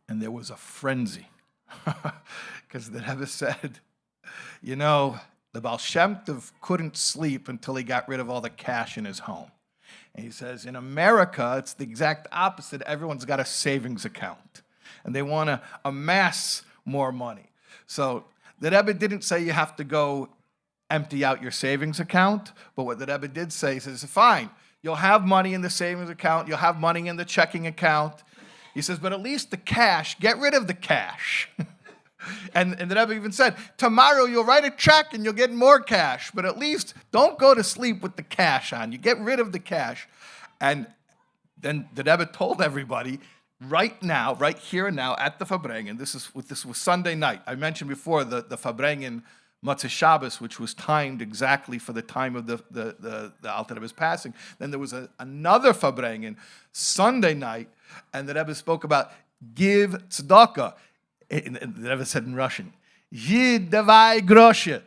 and there was a frenzy, because the Rebbe said, you know, the Baal Shem Tov couldn't sleep until he got rid of all the cash in his home. And he says, in America, it's the exact opposite. Everyone's got a savings account, and they want to amass more money. So the Rebbe didn't say you have to go empty out your savings account, but what the Rebbe did say, he says, fine, you'll have money in the savings account, you'll have money in the checking account. He says, but at least the cash, get rid of the cash. And the Rebbe even said, tomorrow you'll write a check and you'll get more cash, but at least don't go to sleep with the cash on. You get rid of the cash. And then the Rebbe told everybody, right now, right here and now, at the Farbrengen, this was Sunday night. I mentioned before the Farbrengen Matzah Shabbos, which was timed exactly for the time of the Alter Rebbe's passing. Then there was another Farbrengen Sunday night, and the Rebbe spoke about give tzedakah. And the Rebbe said in Russian, Yid davai groshe.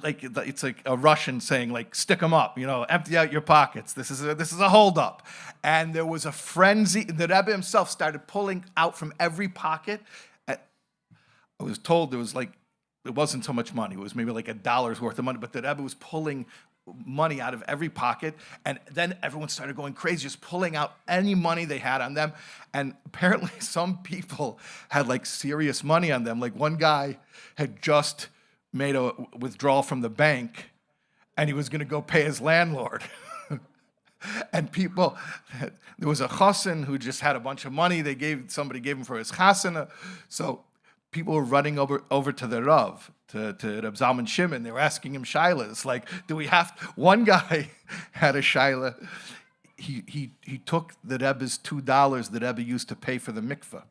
Like it's like a Russian saying, like, stick them up, empty out your pockets. This is a holdup. And there was a frenzy. The Rebbe himself started pulling out from every pocket. I was told it wasn't so much money. It was maybe like $1 worth of money, but the Rebbe was pulling money out of every pocket, and then everyone started going crazy, just pulling out any money they had on them. And apparently some people had like serious money on them. Like one guy had just made a withdrawal from the bank, and he was going to go pay his landlord. And there was a chassan who just had a bunch of money. Somebody gave him for his chasana. So people were running over to the Rav, to Reb Zalman Shimon. They were asking him shaylas. Like, one guy had a shayla. He took the Rebbe's $2 the Rebbe used to pay for the mikveh.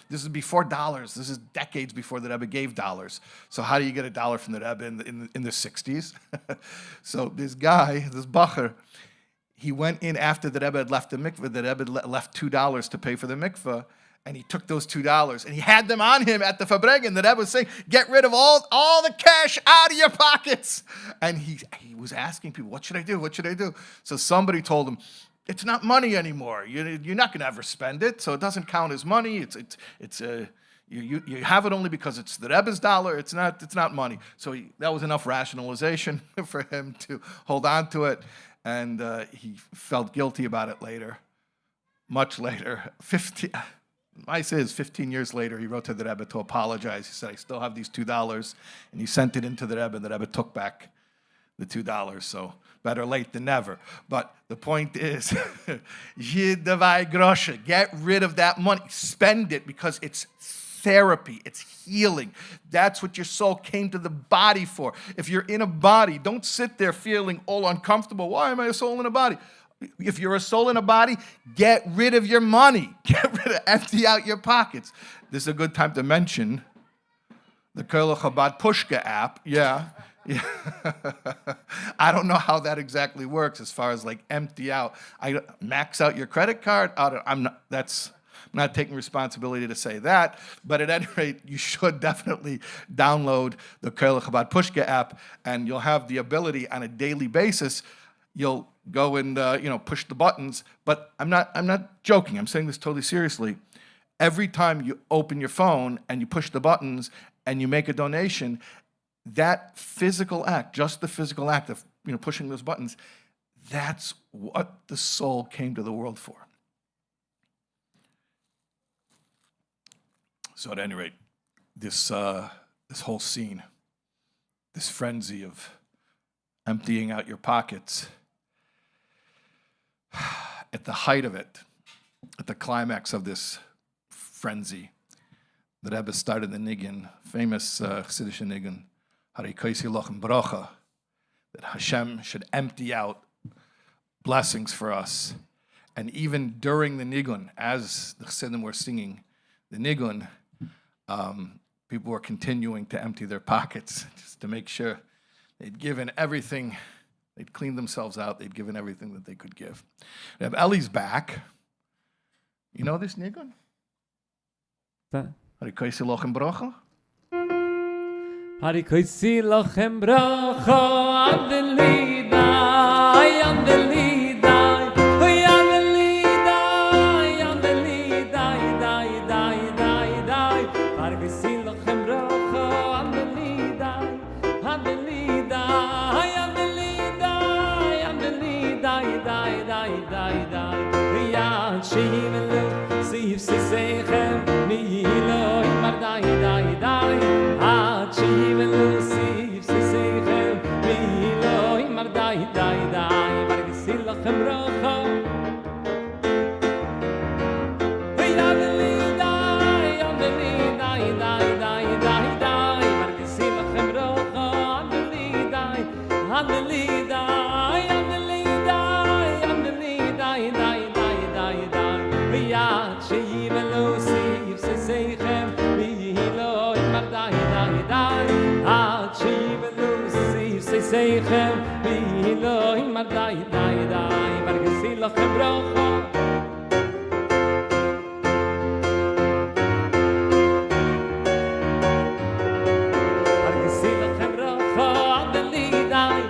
This is before dollars. This is decades before the Rebbe gave dollars. So how do you get $1 from the Rebbe in the 60s? So this guy, this bacher, he went in after the Rebbe had left the mikveh. The Rebbe left $2 to pay for the mikveh, and he took those $2 and he had them on him at the Farbrengen. The Rebbe was saying, "Get rid of all the cash out of your pockets." And he was asking people, "What should I do? What should I do?" So somebody told him, "It's not money anymore. You're not going to ever spend it, so it doesn't count as money. You have it only because it's the Rebbe's dollar. It's not money." So that was enough rationalization for him to hold on to it, and he felt guilty about it later, much later. 15 years later, he wrote to the Rebbe to apologize. He said, "I still have these $2, and he sent it into the Rebbe, and the Rebbe took back the $2. So better late than never. But the point is, Yid davai groshe, get rid of that money. Spend it because it's therapy. It's healing. That's what your soul came to the body for. If you're in a body, don't sit there feeling all uncomfortable. Why am I a soul in a body? If you're a soul in a body, get rid of your money. Empty out your pockets. This is a good time to mention the Kerla Chabad Pushka app. Yeah. I don't know how that exactly works as far as like empty out. Max out your credit card. I'm not taking responsibility to say that, but at any rate, you should definitely download the Kerla Chabad Pushka app, and you'll have the ability on a daily basis. You'll go and push the buttons. But I'm not joking. I'm saying this totally seriously. Every time you open your phone and you push the buttons and you make a donation, that physical act, just the physical act of pushing those buttons, that's what the soul came to the world for. So at any rate, this whole scene, this frenzy of emptying out your pockets, at the height of it, at the climax of this frenzy, the Rebbe started the nigun, famous Chassidish nigun, Harei Koisi Lochem Bracha, that Hashem should empty out blessings for us. And even during the nigun, as the Chassidim were singing the nigun, people were continuing to empty their pockets just to make sure they'd given everything. They'd cleaned themselves out. They'd given everything that they could give. Reb Eli's back. You know this nigun? Harei Koisi Lochem Bracha? Harei Koisi Lochem Bracha, Adelidai, Adelidai, Oy Adelidai, Adelidai, Dai, Dai, Dai, Dai. Harei Koisi Lochem Bracha, Adelidai, Adelidai, Adelidai, Adelidai, Dai, Dai, Dai, Dai. Riyad Shehimelu, Siv Sisechem, Mihilo, Imar, Dai, Dai, Dai. Shiven Lucy, Sisechem, Mihilo, Imar, Dai, Dai, Dai, Vargisi Lochem Bracha. Adelidai, Adelidai, Dai, Dai, Dai, Dai, Vargisi Lochem Bracha. Adelidai, Adelidai, Adelidai, Adelidai, Dai, Dai, Dai, seichem vi lo in mar dai dai dai vergesi lachem bracha vergesi lachem bracha adeli dai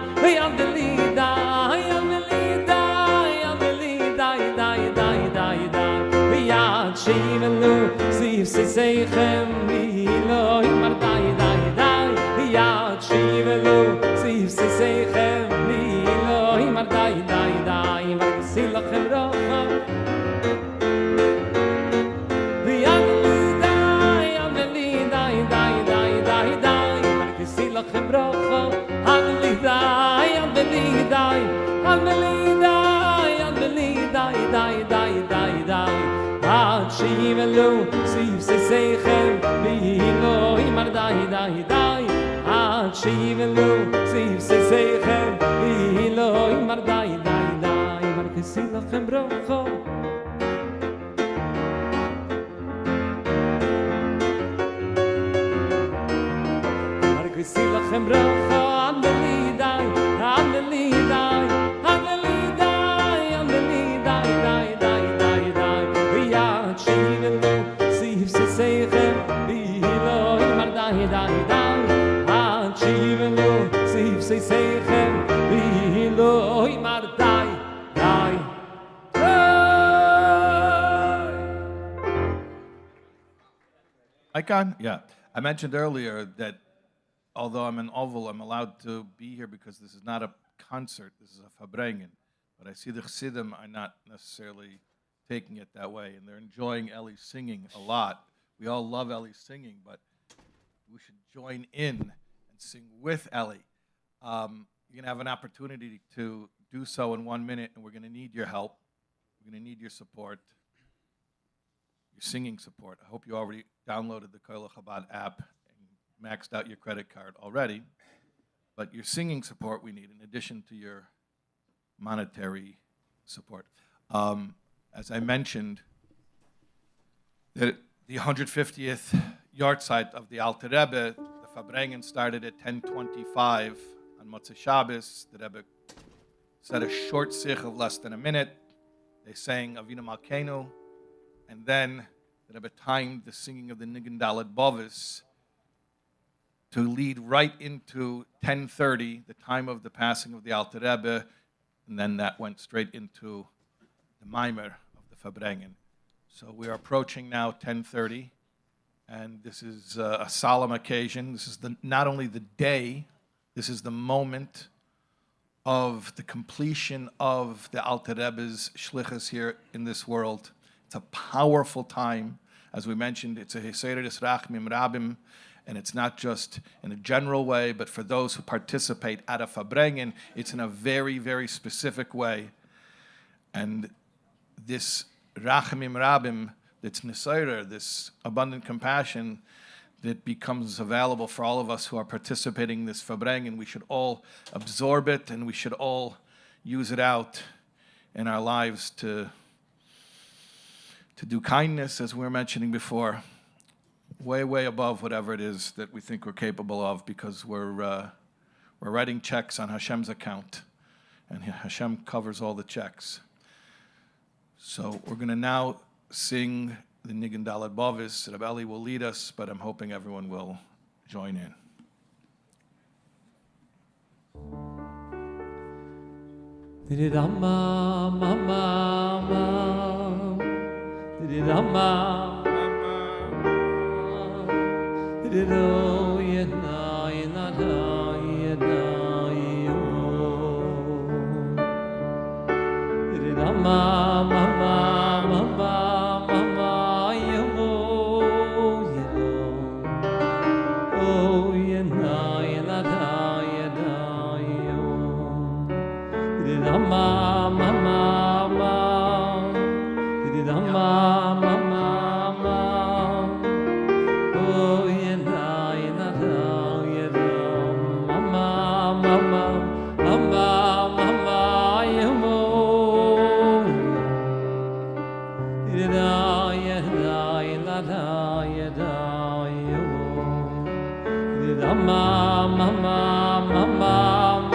adeli dai adeli dai adeli dai dai dai dai dai ya shivelu siv seichem vi lo in mar dai dai dai ya shivelu siv seichem vi lo in mar dai dai dai vergesi lachem bracha vi adeli dai adeli dai dai dai dai dai vergesi lachem bracha adeli dai adeli dai adeli dai adeli dai dai dai dai dai ad shivelu siv seichem vi lo in mar dai dai dai ad shivelu siv seichem vi lo in mar dai dai dai vergesi lachem bracha vergesi lachem bracha adeli dai adeli dai adeli dai adeli dai dai dai dai dai vi ad shivelu siv seichem vi lo in mar dai dai dai ad shivelu siv seichem vi lo in mar dai dai Icon? Yeah. I mentioned earlier that although I'm an oval, I'm allowed to be here because this is not a concert, this is a Farbrengen. But I see the Chassidim are not necessarily taking it that way, and they're enjoying Ellie's singing a lot. We all love Ellie's singing, but we should join in and sing with Ellie. You're going to have an opportunity to do so in 1 minute, and we're going to need your help. We're going to need your support, your singing support. I hope you already downloaded the Koil Chabad app and maxed out your credit card already. But your singing support we need in addition to your monetary support. As I mentioned, the 150th yahrzeit of the Alter Rebbe, the Farbrengen started at 10:25 on Motzei Shabbos. The Rebbe said a short sich of less than a minute. They sang Avinu Malkeinu, and then the Rebbe timed the singing of the Nigun Daled Bovis to lead right into 10:30, the time of the passing of the Alter Rebbe, and then that went straight into the Maimer of the Farbrengen. So we are approaching now 10:30, and this is a solemn occasion. This is not only the day, this is the moment of the completion of the Alter Rebbe's shlichus here in this world. It's a powerful time. As we mentioned, it's a Heseder Rachmim Rabim, and it's not just in a general way, but for those who participate at a Farbrengen, it's in a very, very specific way. And this Rachmim Rabim, that's Nesayrer, this abundant compassion that becomes available for all of us who are participating in this Farbrengen, we should all absorb it, and we should all use it out in our lives to do kindness, as we were mentioning before, way, way above whatever it is that we think we're capable of, because we're writing checks on Hashem's account, and Hashem covers all the checks. So we're going to now sing the Nigun Daled Bovis. Rabbi Eli will lead us, but I'm hoping everyone will join in. Didi-dama, mama, mama. Didi-dama, mama. Didi-do, yedna, yedna, yedna, yo. Didi-dama, mama, mama, mama, yo, yedo. Oh, yedna, yedna, yedna, yo. Didi-dama, mama, mama. Didi-dama, mama, mama. Oh, yedna, yedna, yedna. Mama, mama, mama, mama, yo. Yeda, yeda, yeda, yeda, yo. Yeda, mama, mama, mama.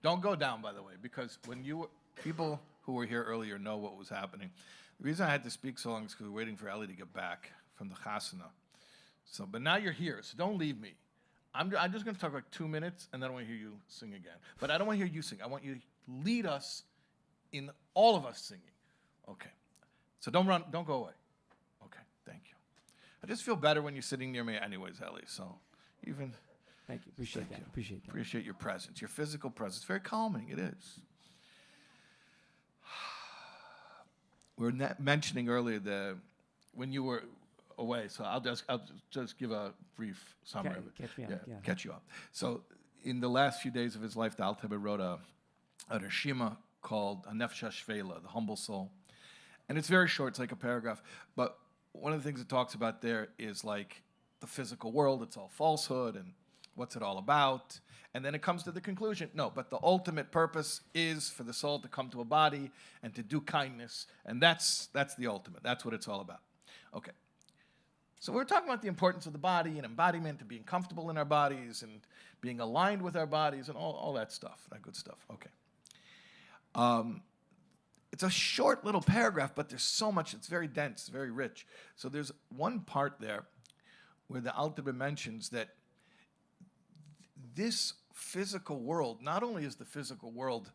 Don't go down, by the way, because when people who were here earlier know what was happening. The reason I had to speak so long is because we're waiting for Ellie to get back from the chasana. So, but now you're here, so don't leave me. I'm just going to talk like 2 minutes, and then I want to hear you sing again. But I don't want to hear you sing. I want you to lead us in all of us singing. Okay. So don't run. Don't go away. Okay. Thank you. I just feel better when you're sitting near me anyways, Ellie. So even... Thank you. Appreciate that. Appreciate that. Appreciate your presence, your physical presence. Very calming. It is. We were mentioning earlier when you were away, so I'll just give a brief summary of it. Catch me up. Yeah. Catch you up. So in the last few days of his life, the Alter Rebbe wrote a reshima called Nefesh HaShvela, the humble soul. And it's very short, it's like a paragraph. But one of the things it talks about there is like the physical world, it's all falsehood, and what's it all about? And then it comes to the conclusion, no, but the ultimate purpose is for the soul to come to a body and to do kindness, and that's the ultimate. That's what it's all about. Okay. So we're talking about the importance of the body and embodiment and being comfortable in our bodies and being aligned with our bodies and all that stuff, that good stuff. Okay. It's a short little paragraph, but there's so much. It's very dense, very rich. So there's one part there where the Alter Rebbe mentions that this physical world, not only is the physical world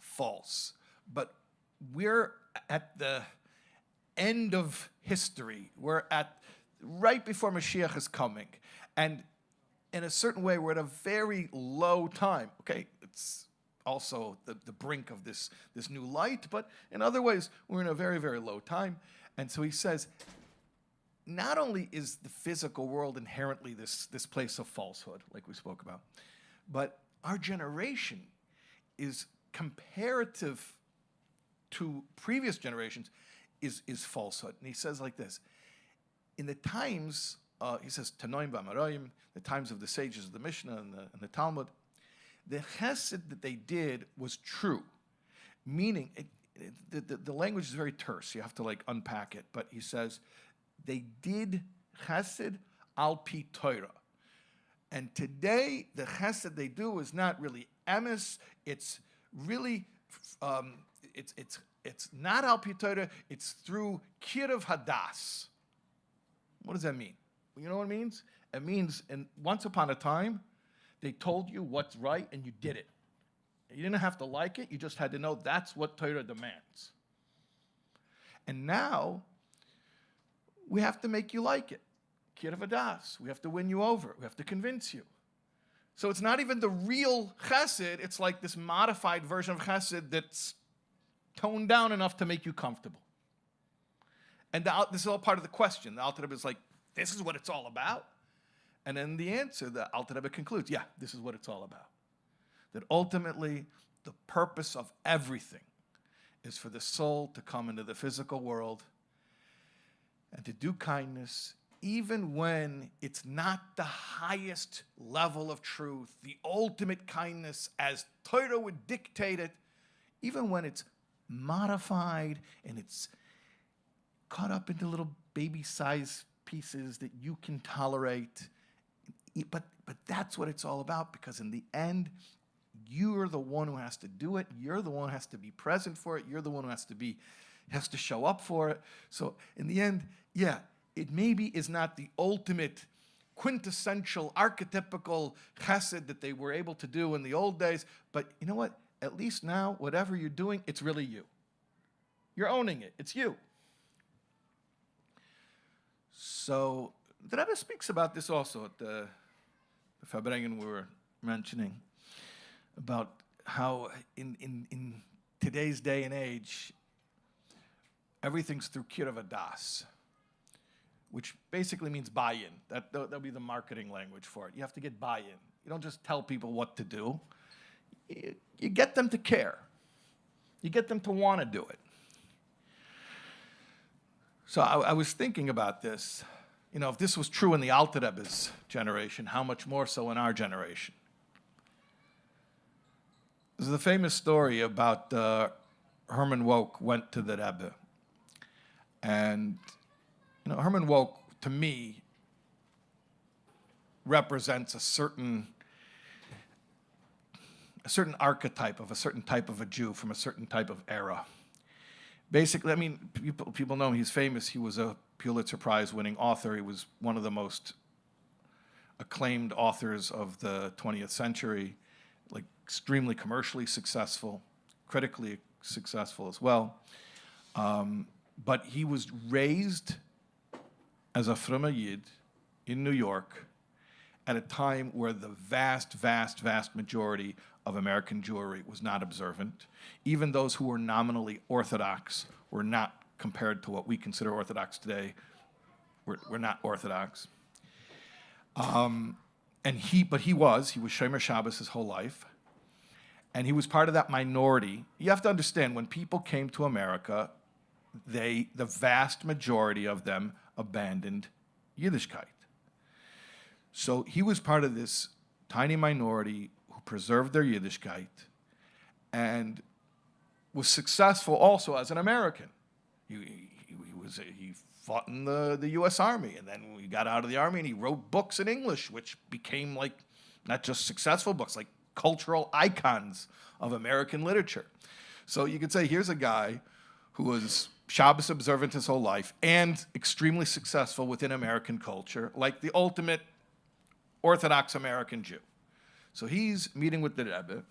false, but we're at the end of history. We're at right before Mashiach is coming. And in a certain way, we're at a very low time. Okay, it's also the brink of this new light, but in other ways, we're in a very, very low time. And so he says, not only is the physical world inherently this place of falsehood, like we spoke about, but our generation is comparative to previous generations is falsehood. And he says like this, in the times, he says, Tanoim v'Amarayim, the times of the sages of the Mishnah and the Talmud, the chesed that they did was true, meaning the language is very terse. You have to like unpack it. But he says, they did chesed al pi Torah. And today, the chesed they do is not really emes. It's really, it's not al pi Torah. It's through kiruv hadas. What does that mean? You know what it means? It means, once upon a time, they told you what's right and you did it. You didn't have to like it. You just had to know that's what Torah demands. And now, we have to make you like it. Kiruv hadas. We have to win you over. We have to convince you. So it's not even the real chesed. It's like this modified version of chesed that's toned down enough to make you comfortable. And this is all part of the question. The Alter Rebbe is like, this is what it's all about? And then the answer, the Alter Rebbe concludes, yeah, this is what it's all about. That ultimately, the purpose of everything is for the soul to come into the physical world and to do kindness, even when it's not the highest level of truth, the ultimate kindness as Torah would dictate it, even when it's modified and it's cut up into little baby-sized pieces that you can tolerate. But that's what it's all about, because in the end, you're the one who has to do it. You're the one who has to be present for it. You're the one who has to show up for it. So in the end, yeah, it maybe is not the ultimate quintessential archetypical chesed that they were able to do in the old days, but you know what? At least now, whatever you're doing, it's really you. You're owning it. It's you. So the Rebbe speaks about this also at the Farbrengen we were mentioning, about how in today's day and age, everything's through kiruv hadas, which basically means buy-in. That'll be the marketing language for it. You have to get buy-in. You don't just tell people what to do. You get them to care. You get them to want to do it. So I was thinking about this. You know, if this was true in the Alter Rebbe's generation, how much more so in our generation? There's a famous story about Herman Wouk went to the Rebbe. And, you know, Herman Wouk, to me, represents a certain, certain archetype of a certain type of a Jew from a certain type of era. Basically, I mean, people know him. He's famous. He was a Pulitzer Prize-winning author. He was one of the most acclaimed authors of the 20th century, like extremely commercially successful, critically successful as well. But he was raised as a Fruma Yid in New York at a time where the vast majority of American Jewry was not observant. Even those who were nominally Orthodox were not, compared to what we consider Orthodox today, were not Orthodox. But he was Shomer Shabbos his whole life. And he was part of that minority. You have to understand, when people came to America, the vast majority of them abandoned Yiddishkeit. So he was part of this tiny minority who preserved their Yiddishkeit and was successful also as an American. He fought in the U.S. Army, and then he got out of the Army and he wrote books in English, which became like not just successful books, like cultural icons of American literature. So you could say, here's a guy who was Shabbos observant his whole life and extremely successful within American culture, like the ultimate Orthodox American Jew. So he's meeting with the Rebbe,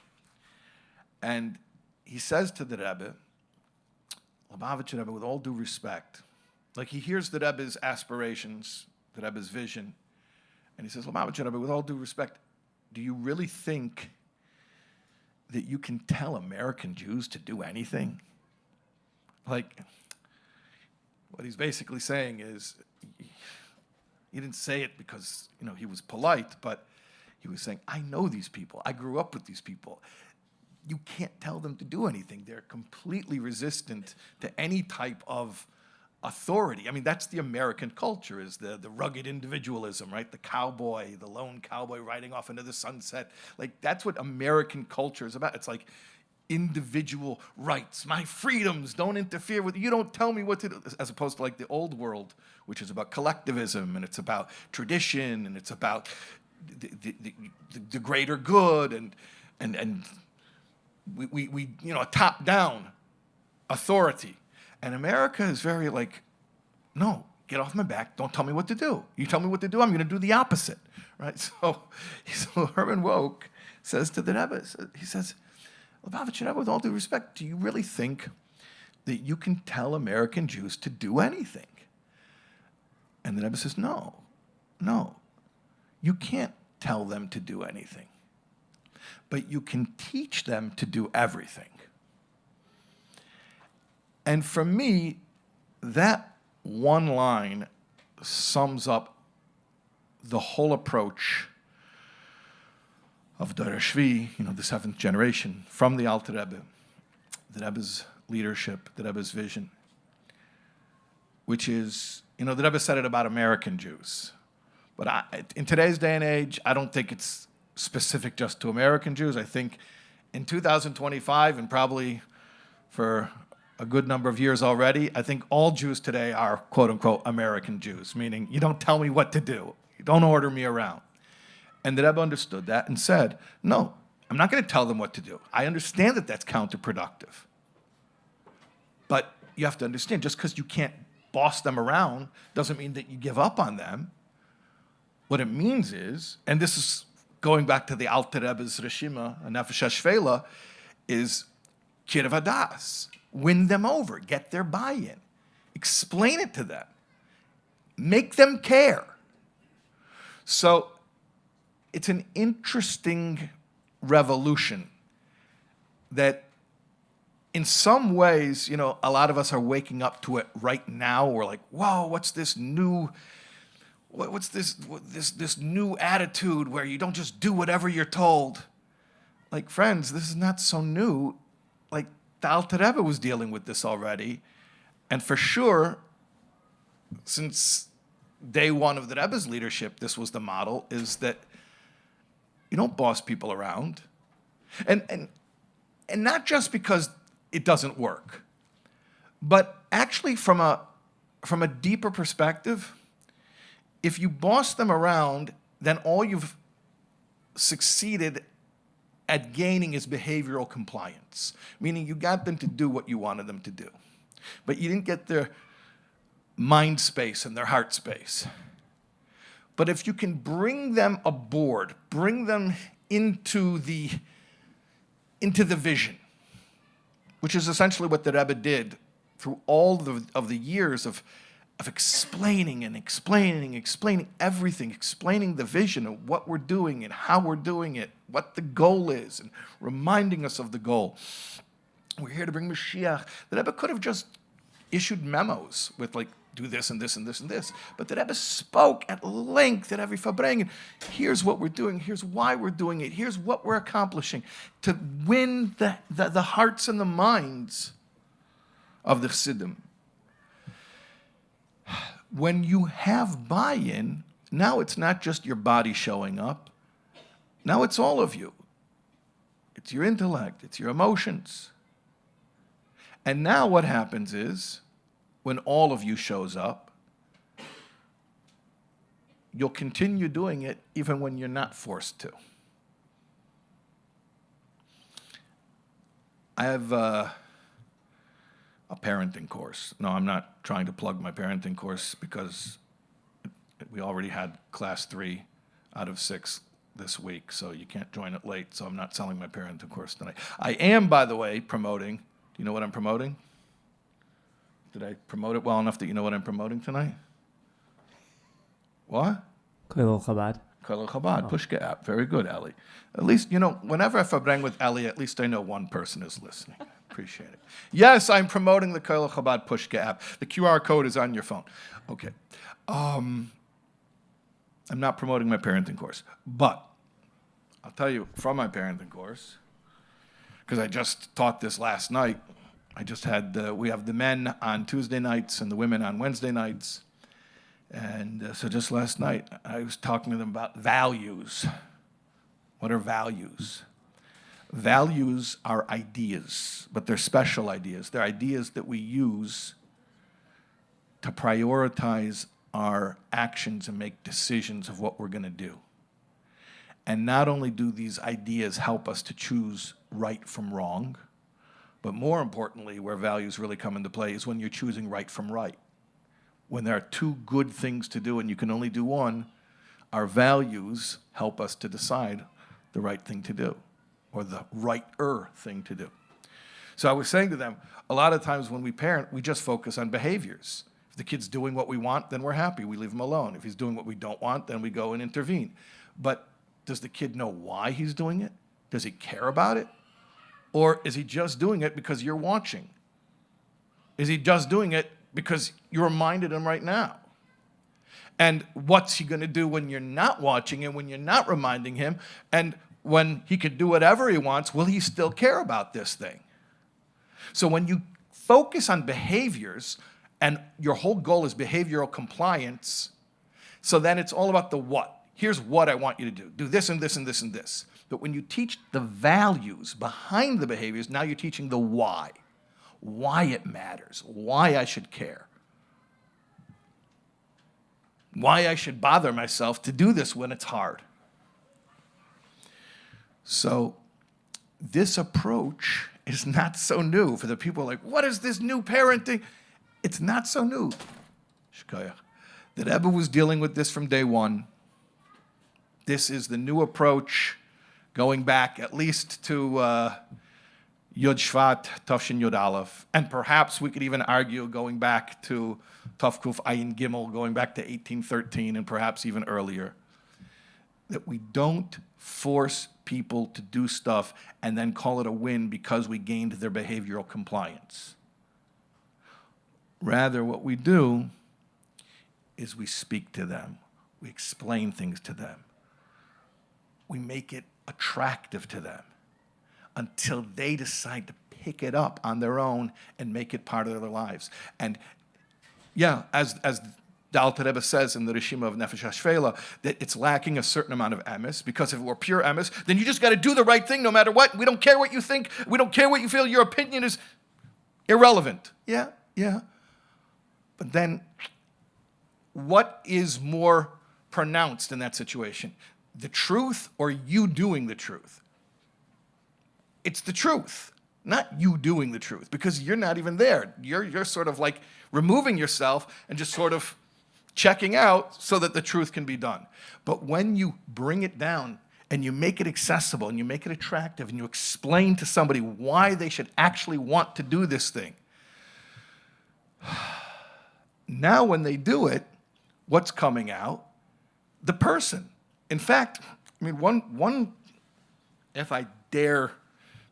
and he says to the Rebbe, Lubavitcher Rebbe, with all due respect, like he hears the Rebbe's aspirations, the Rebbe's vision, and he says, Lubavitcher Rebbe, with all due respect, do you really think that you can tell American Jews to do anything? Like, what he's basically saying is, he didn't say it because, he was polite, but he was saying, I know these people. I grew up with these people. You can't tell them to do anything. They're completely resistant to any type of authority. I mean, that's the American culture, is the rugged individualism, right? The cowboy, the lone cowboy riding off into the sunset. Like, that's what American culture is about. It's like individual rights, my freedoms, don't interfere with, you don't tell me what to do, as opposed to like the old world, which is about collectivism, and it's about tradition, and it's about the greater good, and we a top-down authority. And America is very like, no, get off my back, don't tell me what to do. You tell me what to do, I'm going to do the opposite, right? So Herman Wouk says to the Rebbe, he says, Lubavitcher Rebbe, with all due respect, do you really think that you can tell American Jews to do anything? And the Rebbe says, no, you can't tell them to do anything, but you can teach them to do everything. And for me, that one line sums up the whole approach of Dor Shvi, the seventh generation, from the Alter Rebbe, the Rebbe's leadership, the Rebbe's vision, which is, the Rebbe said it about American Jews. But in today's day and age, I don't think it's specific just to American Jews. I think in 2025, and probably for a good number of years already, I think all Jews today are, quote-unquote, American Jews, meaning you don't tell me what to do. You don't order me around. And the Rebbe understood that and said, no, I'm not going to tell them what to do. I understand that that's counterproductive. But you have to understand, just because you can't boss them around doesn't mean that you give up on them. What it means is, and this is going back to the Alter Rebbe's Reshima, Nefesh HaShvela, is Kirv Hadas. Win them over, get their buy-in. Explain it to them. Make them care. So it's an interesting revolution that in some ways, a lot of us are waking up to it right now. We're like, whoa, what's this new attitude where you don't just do whatever you're told? Like, friends, this is not so new. Like, the Alter Rebbe was dealing with this already. And for sure, since day one of the Rebbe's leadership, this was the model, is that you don't boss people around. And not just because it doesn't work, but actually from a deeper perspective, if you boss them around, then all you've succeeded at gaining is behavioral compliance, meaning you got them to do what you wanted them to do, but you didn't get their mind space and their heart space. But if you can bring them aboard, bring them into the vision, which is essentially what the Rebbe did through all of the years of explaining everything, explaining the vision of what we're doing and how we're doing it, what the goal is, and reminding us of the goal. We're here to bring Mashiach. The Rebbe could have just issued memos with like, do this and this and this and this. But the Rebbe spoke at length at every Farbrengen. Here's what we're doing. Here's why we're doing it. Here's what we're accomplishing. To win the hearts and the minds of the Chassidim. When you have buy-in, now it's not just your body showing up. Now it's all of you. It's your intellect. It's your emotions. And now what happens is, when all of you shows up, you'll continue doing it even when you're not forced to. I have a parenting course. No, I'm not trying to plug my parenting course because we already had class 3 out of 6 this week, so you can't join it late, so I'm not selling my parenting course tonight. I am, by the way, promoting. Do you know what I'm promoting? Did I promote it well enough that you know what I'm promoting tonight? What? Koilel Chabad. Koilel Chabad, Pushka app. Very good, Ellie. At least, whenever I Farbrengen with Ellie, at least I know one person is listening. Appreciate it. Yes, I'm promoting the Koilel Chabad Pushka app. The QR code is on your phone. Okay. I'm not promoting my parenting course, but I'll tell you from my parenting course, because I just taught this last night. We have the men on Tuesday nights and the women on Wednesday nights. And so just last night, I was talking to them about values. What are values? Values are ideas, but they're special ideas. They're ideas that we use to prioritize our actions and make decisions of what we're going to do. And not only do these ideas help us to choose right from wrong, but more importantly, where values really come into play is when you're choosing right from right. When there are two good things to do and you can only do one, our values help us to decide the right thing to do, or the right-er thing to do. So I was saying to them, a lot of times when we parent, we just focus on behaviors. If the kid's doing what we want, then we're happy. We leave him alone. If he's doing what we don't want, then we go and intervene. But does the kid know why he's doing it? Does he care about it? Or is he just doing it because you're watching? Is he just doing it because you reminded him right now? And what's he going to do when you're not watching and when you're not reminding him? And when he could do whatever he wants, will he still care about this thing? So when you focus on behaviors, and your whole goal is behavioral compliance, so then it's all about the what. Here's what I want you to do. Do this and this and this and this. But when you teach the values behind the behaviors, now you're teaching the why. Why it matters. Why I should care. Why I should bother myself to do this when it's hard. So this approach is not so new. For the people like, what is this new parenting? It's not so new. Shkoyach. The Rebbe was dealing with this from day one. This is the new approach, going back at least to Yud Shvat, Tafshin Yud Aleph, and perhaps we could even argue going back to Tov Kuf Ayin Gimel, going back to 1813, and perhaps even earlier, that we don't force people to do stuff and then call it a win because we gained their behavioral compliance. Rather, what we do is we speak to them. We explain things to them. We make it attractive to them until they decide to pick it up on their own and make it part of their lives. And yeah, as the Alter Rebbe says in the Rishima of Nefesh HaShvela, that it's lacking a certain amount of emes, because if it were pure emes, then you just got to do the right thing no matter what. We don't care what you think. We don't care what you feel. Your opinion is irrelevant. Yeah. But then what is more pronounced in that situation? The truth or you doing the truth? it's the truth, not you doing the truth, because you're not even there. You're sort of like removing yourself and just sort of checking out so that the truth can be done. But when you bring it down and you make it accessible and you make it attractive and you explain to somebody why they should actually want to do this thing, now when they do it, what's coming out? The person. In fact, I mean, one, if I dare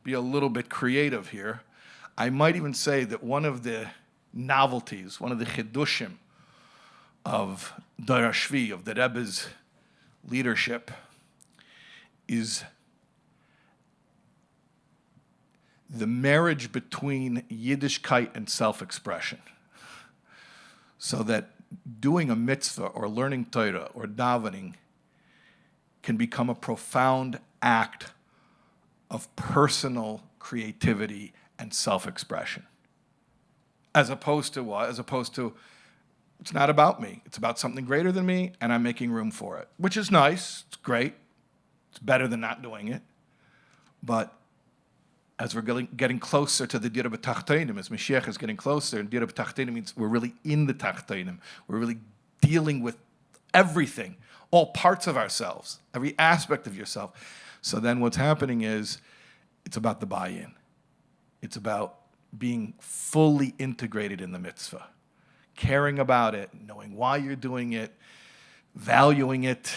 be a little bit creative here, I might even say that one of the novelties, one of the chidushim of Dor HaShvi, of the Rebbe's leadership, is the marriage between Yiddishkeit and self-expression. So that doing a mitzvah or learning Torah or davening can become a profound act of personal creativity and self-expression. As opposed to what? As opposed to, it's not about me. It's about something greater than me, and I'm making room for it, which is nice. It's great. It's better than not doing it. But as we're getting closer to the Dira B'Tachtonim, as Mashiach is getting closer, and Dira B'Tachtonim means we're really in the Tachtonim. We're really dealing with everything, all parts of ourselves, every aspect of yourself. So then what's happening is it's about the buy-in. It's about being fully integrated in the mitzvah, caring about it, knowing why you're doing it, valuing it,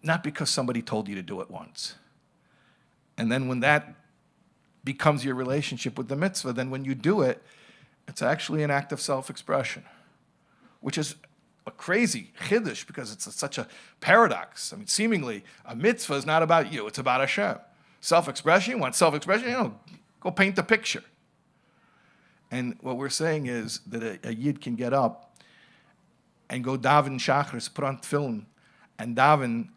not because somebody told you to do it once. And then when that becomes your relationship with the mitzvah, then when you do it, it's actually an act of self-expression, which is a crazy chiddush because it's such a paradox. I mean, seemingly, a mitzvah is not about you, it's about Hashem. Self-expression, you want self-expression, go paint the picture. And what we're saying is that a yid can get up and go daven shachris, put on tefillin, and daven,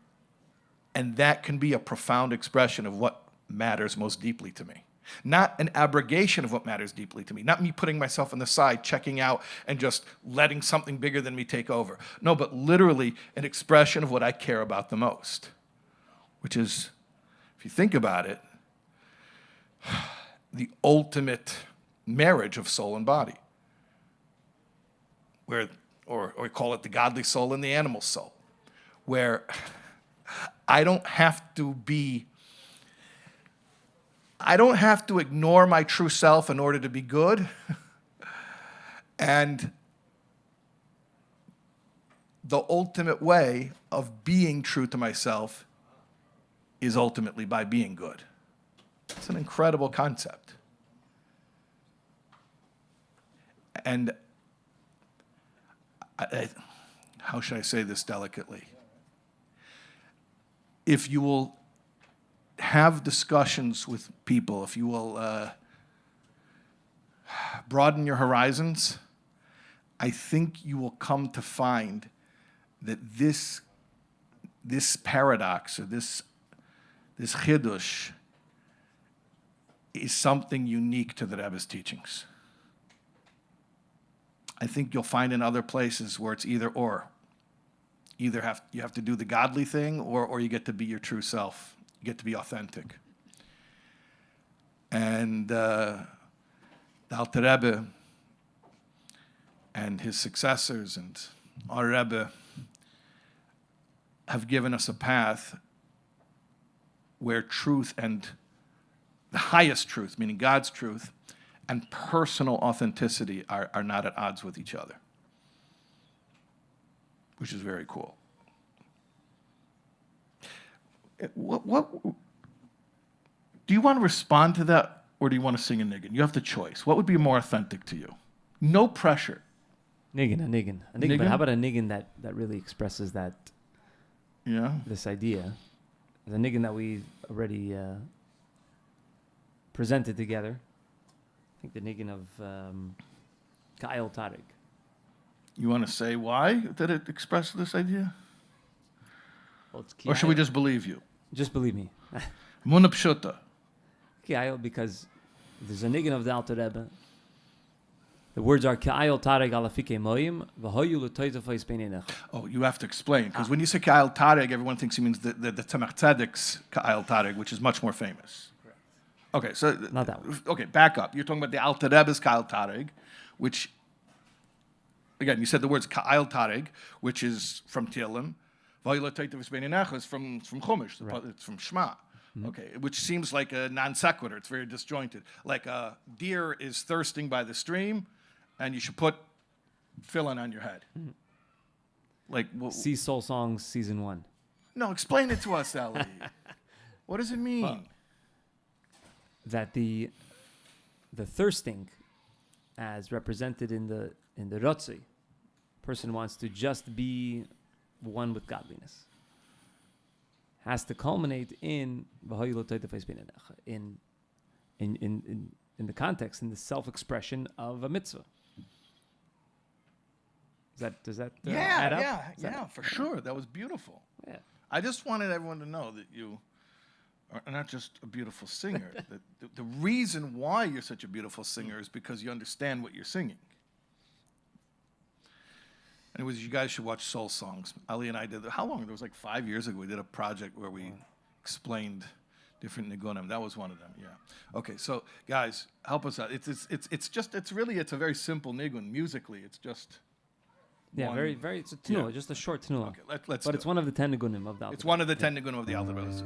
and that can be a profound expression of what matters most deeply to me. Not an abrogation of what matters deeply to me. Not me putting myself on the side, checking out, and just letting something bigger than me take over. No, but literally an expression of what I care about the most. Which is, if you think about it, the ultimate marriage of soul and body. Where, or we call it the godly soul and the animal soul. Where I don't have to ignore my true self in order to be good. And the ultimate way of being true to myself is ultimately by being good. It's an incredible concept. And how should I say this delicately? If you will have discussions with people, if you will broaden your horizons, I think you will come to find that this paradox or this chidush is something unique to the Rebbe's teachings. I think you'll find in other places where it's either or. You have to do the godly thing or you get to be your true self. You get to be authentic. And the Alter Rebbe and his successors and our Rebbe have given us a path where truth and the highest truth, meaning God's truth, and personal authenticity are not at odds with each other, which is very cool. What do you want to respond to that, or do you want to sing a niggin? You have the choice. What would be more authentic to you? No pressure. A niggin. But how about a niggin that really expresses that? Yeah. This idea, the niggin that we've already presented together. I think the niggin of Kyle Tariq. You want to say why did it express this idea? Well, it's or should we just believe you? Just believe me. Muna pshuta. Because there's a niggin of the Alter Rebbe The words are Ka'ayol Tareg Alafike Moyim, V'hoyu L'toitafais Beineinech. Oh, you have to explain, because when you say Ka'ayol Tareg, everyone thinks he means the Tzemach Tzedek's Ka'ayol Tareg, which is much more famous. Correct. Okay, so... Not that one. Okay, back up. You're talking about the Alter Rebbe's Ka'ayol Tareg, which... Again, you said the words Ka'ayol Tareg, which is from Tehillim. V'hoyu L'toitafais Beineinech is from Chumash, it's from Shema. Okay, which seems like a non sequitur. It's very disjointed. Like a deer is thirsting by the stream, and you should put tefillin on your head. Like See Soul Songs Season 1. No, explain it to us, Ellie. What does it mean? Well, that the thirsting, as represented in the Rotzei, person wants to just be one with godliness, has to culminate in the context, in the self-expression of a mitzvah. Does that add up? Yeah, for sure. That was beautiful. Yeah. I just wanted everyone to know that you are not just a beautiful singer. The reason why you're such a beautiful singer is because you understand what you're singing. Anyways, you guys should watch Soul Songs. Ali and I did. How long? It was like 5 years ago. We did a project where we explained different nigunim. That was one of them. Yeah. Okay. So guys, help us out. It's a very simple nigun musically. It's just. Yeah, very. It's a tenua, just a short tenua. Okay. Let's. But it's one of the 10 nigunim of the Alter Rebbe. It's one of the 10 nigunim of the Alter Rebbe.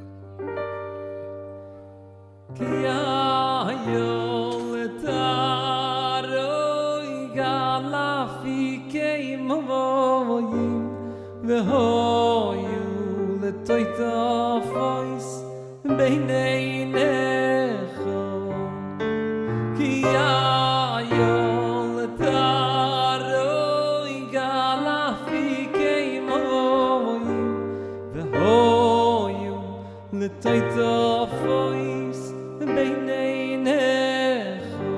V'hoyu l'toitafos beineinecha ki ayol l'taroi galafikei moyim v'hoyu l'toitafos beineinecha.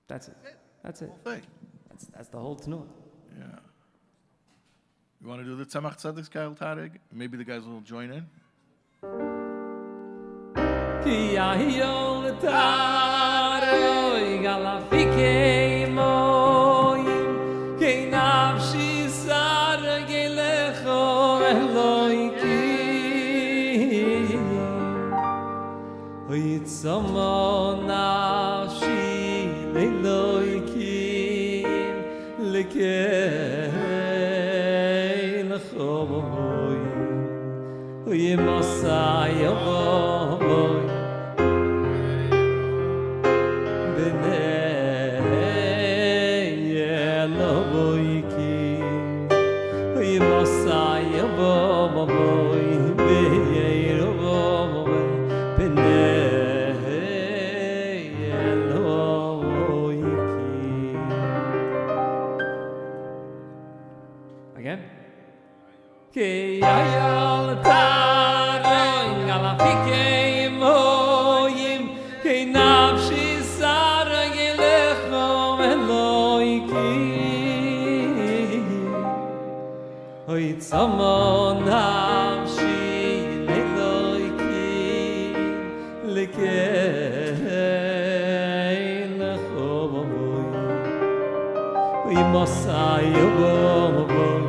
That's it. That's it. That's the whole tenua. Yeah. You want to do the Tzemach Tzedek's Ka'ayol Tareg? Maybe the guys will join in. Ki ayol taroi galafikei moyim ki nafshi sarge lecho eloiki oyitzamo nafshi leloiki lekei Oye Messiah boy B'nei Elohiki Oye Messiah boy B'nei Elohiki. Again. Ki ayol taroi galafikei moyim ki nafshi sarge lecho eloiki oitzamo nafshi eloiki lekei lecho oimosai obomoboy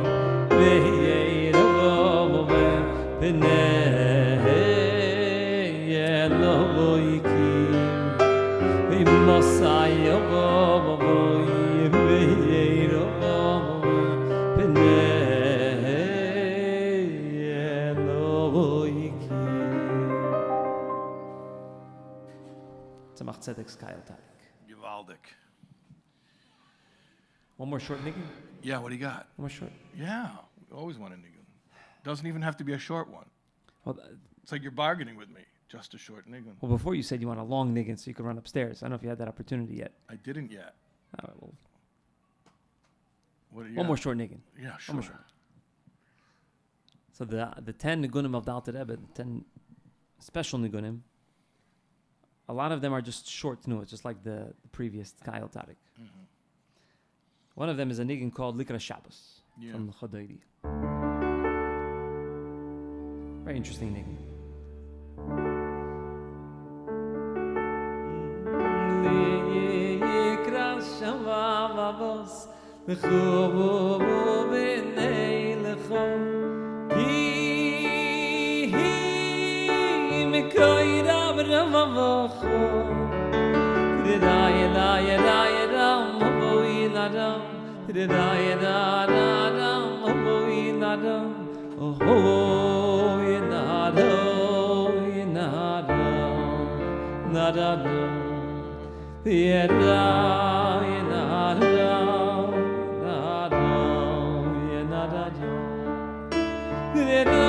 Tzemach Tzedek's Ka'ayol Tareg. Givaldik. One more short nigun? Yeah, what do you got? One more short. Yeah, we always want a nigun. Doesn't even have to be a short one. Well, It's like you're bargaining with me. Just a short nigun. well, before you said you want a long nigun so you could run upstairs. I don't know if you had that opportunity yet. I didn't yet. All right, well, What do you one got? more short nigun. Yeah, sure. One more short. So the 10 nigunim of the Alter Rebbe, the 10 special nigunim, a lot of them are just short tenuas, just like the previous Ka'ayol Tareg. Mm-hmm. One of them is a nigun called Likra Shabbos from the Chodoidi. Very interesting nigun. vavos Lechuvu b'nei lechom Hi Mekoira b'ramavochom Ridaya la yada yadam Hoboi ladam Ridaya da da dam Hoboi ladam Oh yenado yenado Nadado Yeda yenado Nado yenado Yedo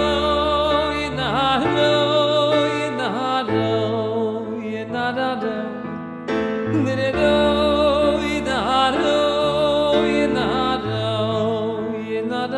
yenado yenado yenado Yedo yenado yenado yenado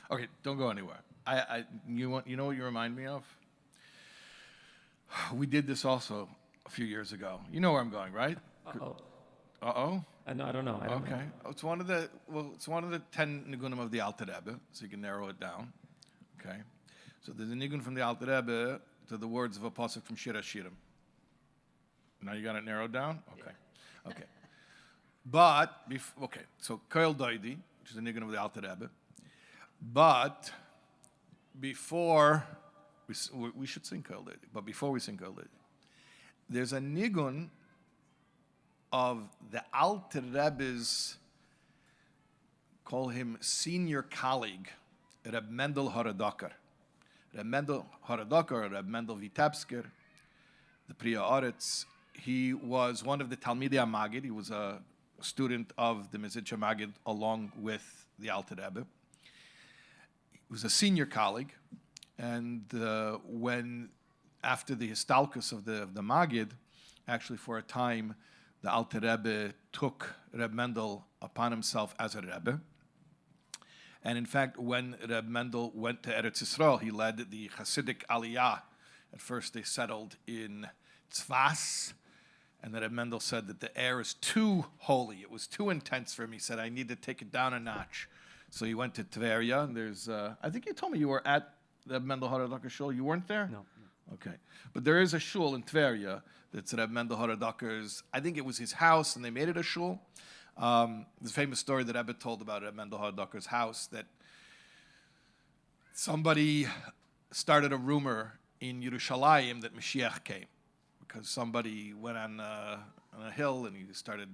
Okay, don't go anywhere. You know what you remind me of? We did this also a few years ago. You know where I'm going, right? Uh-oh. Uh-oh? No, I don't know. I don't Okay. know. It's one of the 10 nigunim of the Alter Rebbe, so you can narrow it down. Okay. So there's a nigun from the Alter Rebbe to the words of a pasuk from Shir HaShirim. Now you got it narrowed down? Okay. Yeah. Okay. But, so Koil Doidi, which is a nigun of the Alter Rebbe. But before, we should sing Koil Doidi, but before we sing Koil Doidi, there's a nigun of the Alter Rebbe's, call him senior colleague, Reb Mendel Horodoker. Reb Mendel Horodoker, Reb Mendel Vitebsker, the Priya Oretz, he was one of the Talmidei HaMagid. He was a student of the Mezritcher Magid along with the Alter Rebbe. He was a senior colleague, and when, after the Histalkus of the Magid, actually for a time, the Alter Rebbe took Reb Mendel upon himself as a Rebbe. And in fact, when Reb Mendel went to Eretz Yisrael, he led the Hasidic Aliyah. At first they settled in Tzfas, and then Reb Mendel said that the air is too holy. It was too intense for him. He said, I need to take it down a notch. So he went to Tveria, and there's, I think you told me you were at the Mendel Horodoker shul. You weren't there? No. Okay. But there is a shul in Tveria that's Reb Mendel Horodoker's, I think it was his house, and they made it a shul. There's a famous story that Rebbe told about Reb Mendel Horodoker's house, that somebody started a rumor in Yerushalayim that Mashiach came, because somebody went on a hill and he started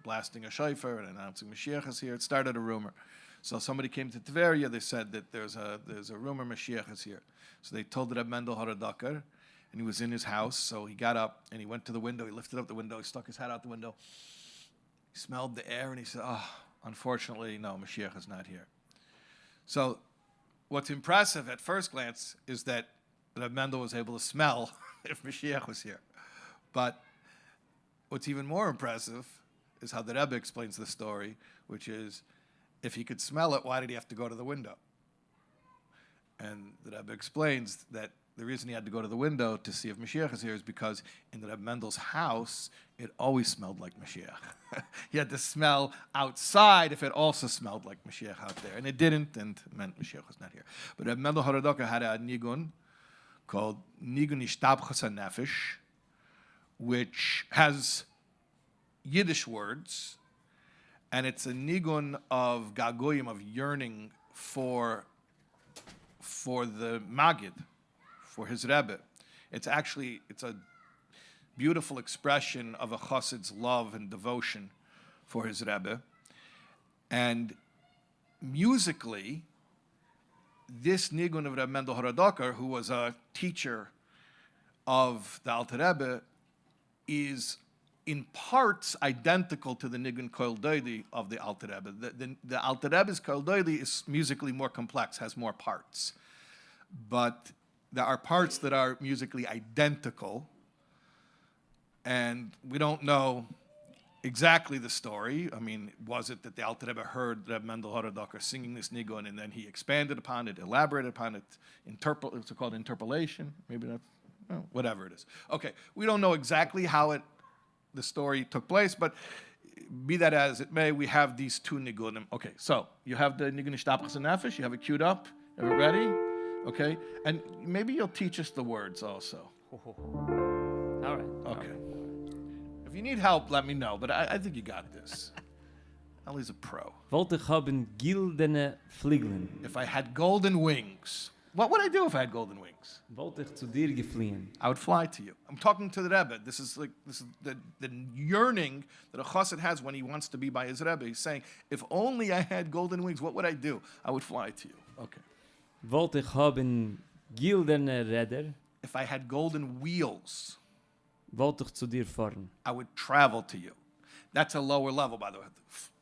blasting a shofar and announcing Mashiach is here. It started a rumor. So somebody came to Tveria, they said that there's a rumor Mashiach is here. So they told Reb Mendel Horodoker, and he was in his house, so he got up and he went to the window, he lifted up the window, he stuck his head out the window, he smelled the air and he said, unfortunately, no, Mashiach is not here. So what's impressive at first glance is that Reb Mendel was able to smell if Mashiach was here. But what's even more impressive is how the Rebbe explains the story, which is, if he could smell it, why did he have to go to the window? And the Rebbe explains that the reason he had to go to the window to see if Mashiach is here is because in the Rebbe Mendel's house, it always smelled like Mashiach. He had to smell outside if it also smelled like Mashiach out there. And it didn't, and it meant Mashiach was not here. But Rebbe Mendel Horodoker had a nigun called Nigun Ishtabchas HaNefesh, which has Yiddish words, and it's a nigun of gagoyim, of yearning for the Magid, for his Rebbe. It's a beautiful expression of a chassid's love and devotion for his Rebbe. And musically, this nigun of Reb Mendel Horodoker, who was a teacher of the Alter Rebbe, is in parts identical to the nigun Kol Doidi of the Alter Rebbe. The Alter Rebbe's Kol Doidi is musically more complex, has more parts. But there are parts that are musically identical, and we don't know exactly the story. I mean, was it that the Alter Rebbe heard Reb Mendel Horodoker singing this nigun, and then he expanded upon it, elaborated upon it, it's called interpolation? Maybe that's, well, whatever it is. Okay, we don't know exactly how the story took place, but be that as it may, we have these two nigunim. Okay, so you have the nigun Ishtabchas HaNefesh, you have it queued up, are we ready? Okay, and maybe you'll teach us the words also. All right. Okay. If you need help, let me know, but I think you got this. Ellie's a pro. Wollte ich haben gildene Flügeln. If I had golden wings, what would I do if I had golden wings? Wollte ich zu dir gefliehen. I would fly to you. I'm talking to the Rebbe. This is the yearning that a chassid has when he wants to be by his Rebbe. He's saying, if only I had golden wings, what would I do? I would fly to you. Okay. Wollte ich haben gildene Räder. If I had golden wheels, wollte ich zu dir fahren. I would travel to you. That's a lower level, by the way.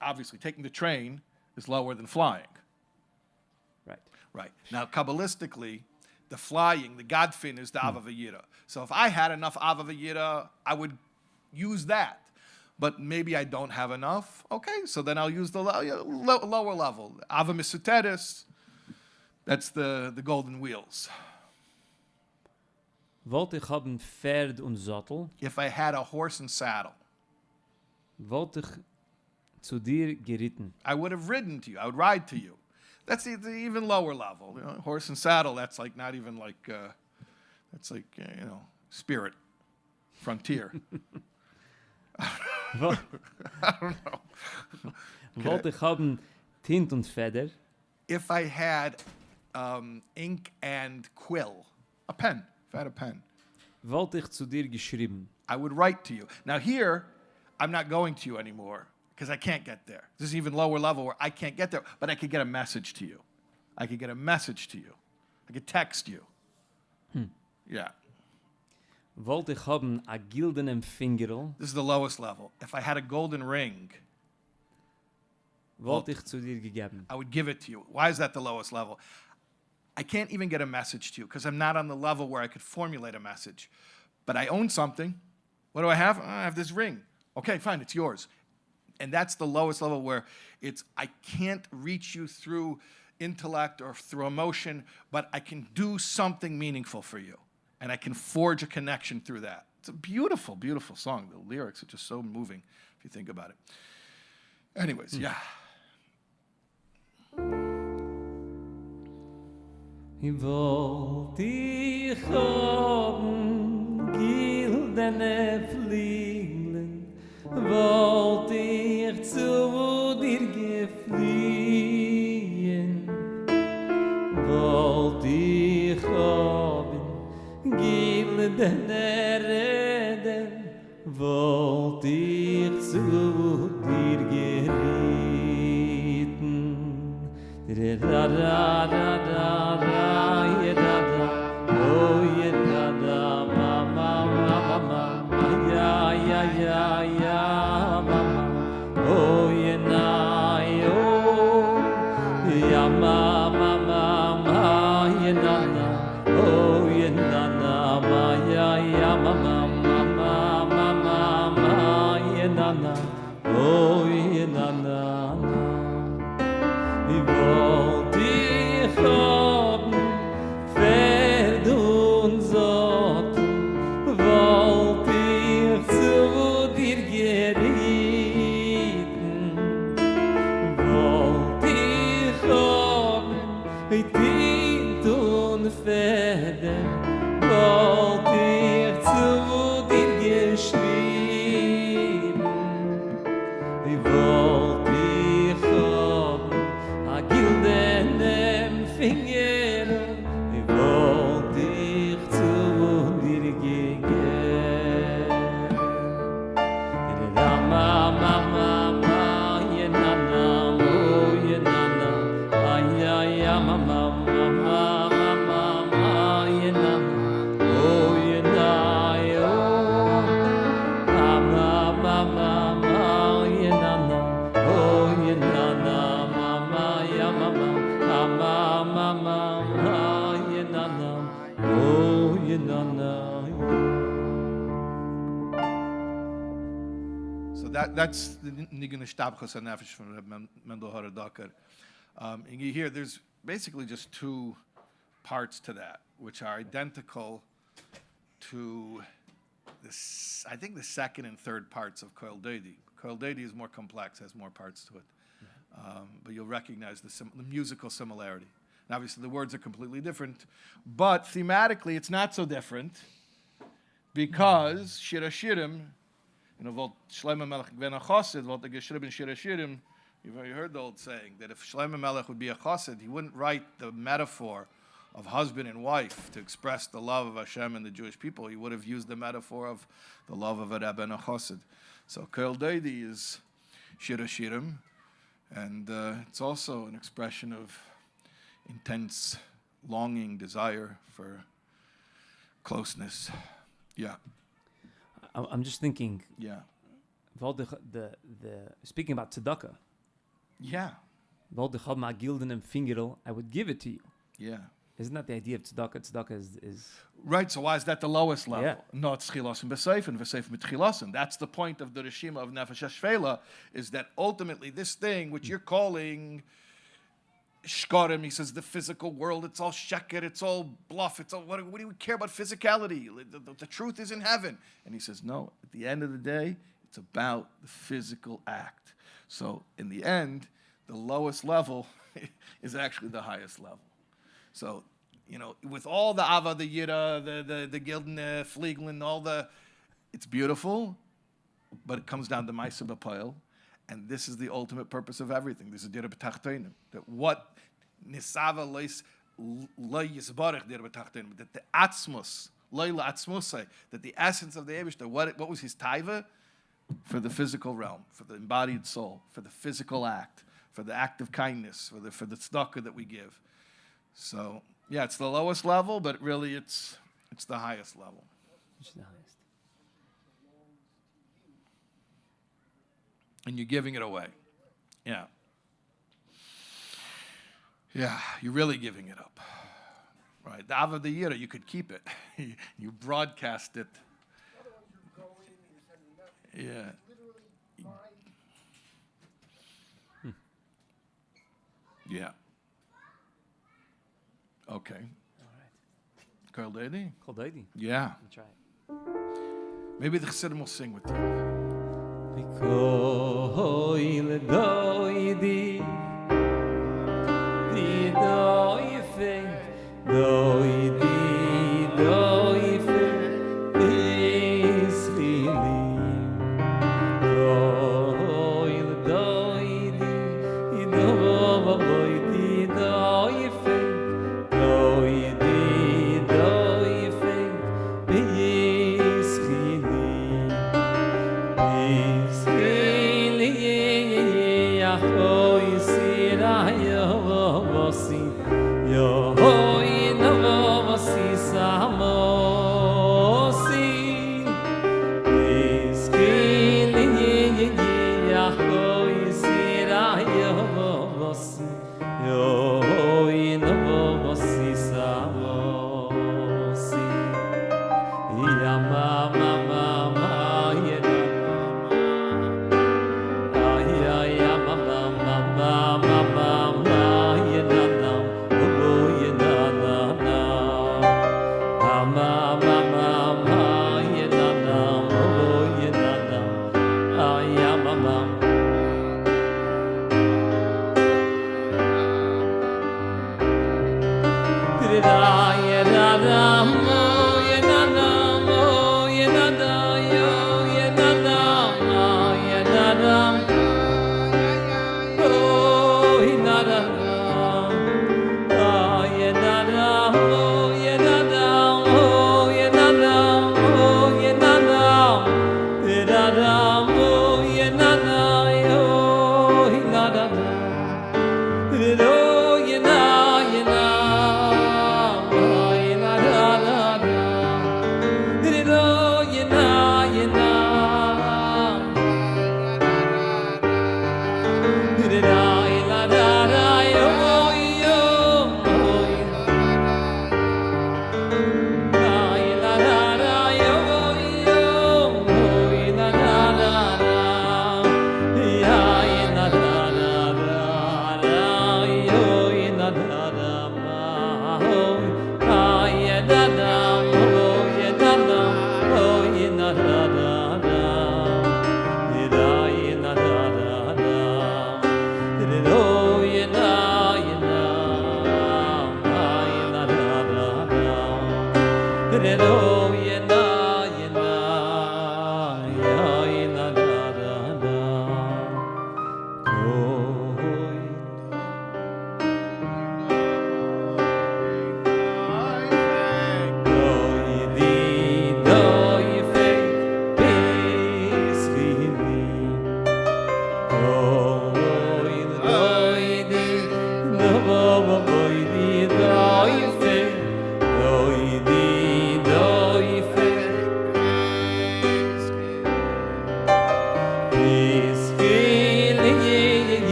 Obviously, taking the train is lower than flying. Right. Right. Now, Kabbalistically, the flying, the Godfin is the Avavayira. So if I had enough Avavayira, I would use that. But maybe I don't have enough. Okay, so then I'll use the lower level. Ava Misuteris, that's the golden wheels. Wollte ich haben Pferd und Sattel. If I had a horse and saddle, wollte ich zu dir geritten. I would have ridden to you. I would ride to you. That's the even lower level. You know, horse and saddle, that's like not even like, that's like, spirit, frontier. I don't know. Wollte ich haben Tint und Feder. If I had ink and quill, a pen, if I had a pen. Wollte ich zu dir geschrieben. I would write to you. Now here, I'm not going to you anymore because I can't get there. This is even lower level where I can't get there, but I could get a message to you. I could get a message to you. I could text you. Yeah. Wollte ich haben a gildenen Fingerl. This is the lowest level. If I had a golden ring, wollte ich zu dir gegeben. I would give it to you. Why is that the lowest level? I can't even get a message to you because I'm not on the level where I could formulate a message. But I own something. What do I have? I have this ring. Okay, fine, it's yours. And that's the lowest level where I can't reach you through intellect or through emotion, but I can do something meaningful for you. And I can forge a connection through that. It's a beautiful, beautiful song. The lyrics are just so moving if you think about it. Anyways, yeah. Wollte ich haben gildene Flügeln, wollte ich zu dir gefliehen, wollte ich haben gildene Räder, wollte ich zu dir geritten. Da da da da da. Finger, ich wollte dich zu dir gehen. Mama, mama, mama, ye na na, oh ye na na, ay ay ay, mama, mama, mama, ye na na, oh ye na, oh, mama, mama, mama, ye na na, oh ye na na, mama, ya mama, mama, mama, ye na na, oh ye na na. So that's the Nigun Shtabchos HaNefesh from Rebbe Mendel Haradoker. And you hear there's basically just two parts to that, which are identical to this, I think the second and third parts of Koil Deidi. Koil Deidi is more complex, has more parts to it. But you'll recognize the musical similarity. And obviously the words are completely different, but thematically it's not so different because Shir HaShirim, you know, Volt Shlomo Melech ben a Chassid, Volt geschrieben Shir HaShirim. You've already heard the old saying that if Shlomo Melech would be a Chassid, he wouldn't write the metaphor of husband and wife to express the love of Hashem and the Jewish people. He would have used the metaphor of the love of a Rebbe and a Chassid. So Koil Deidi is Shir HaShirim, and it's also an expression of intense longing, desire for closeness. Yeah. I'm just thinking. Yeah. The speaking about tzedakah. Yeah. I would give it to you. Yeah. Isn't that the idea of tzedakah? Tzedakah is right. So why is that the lowest level? Yeah. No, it's chilasim b'seifen, v'seifen b'tchilasim. That's the point of the Rishima of Nefesh HaShvela, is that ultimately this thing which you're calling shkarim, he says the physical world, it's all sheker, it's all bluff, it's all, what do we care about physicality? The truth is in heaven. And he says, no, at the end of the day, it's about the physical act. So in the end, the lowest level is actually the highest level. So, you know, with all the Ava, the Yira, the Gildene, Fliegeln, all the, it's beautiful, but it comes down to Maisa B'Poel. And this is the ultimate purpose of everything. This is Dira B'Tachtenim. That what Nisava Lo Yisbarech Dira B'Tachtenim, that the Atzmus, Lo Atzmusai, that the essence of the Eibishter, what was his taiva? For the physical realm, for the embodied soul, for the physical act, for the act of kindness, for the tzedakah that we give. So, yeah, it's the lowest level, but really it's the highest level. Which is the highest. And you're giving it away. Yeah. Yeah, you're really giving it up. Right. The Av of the Year, you could keep it. You broadcast it. Yeah. Yeah. Okay. All right. Koil Deidi? Koil Deidi. Yeah. Try it. Maybe the Chassidim will sing with you. Koil Deidi, di doife, doidi, doife, is lilim. Koil Deidi, di doidi, doife, doidi, doife, is lilim. Is lilim, Yahoy Sirayovosi, Yahoy Navosi Samosi. Is lilim, Yahoy Sirayovosi, Yahoy Navosi Samosi. Yamama mama yena.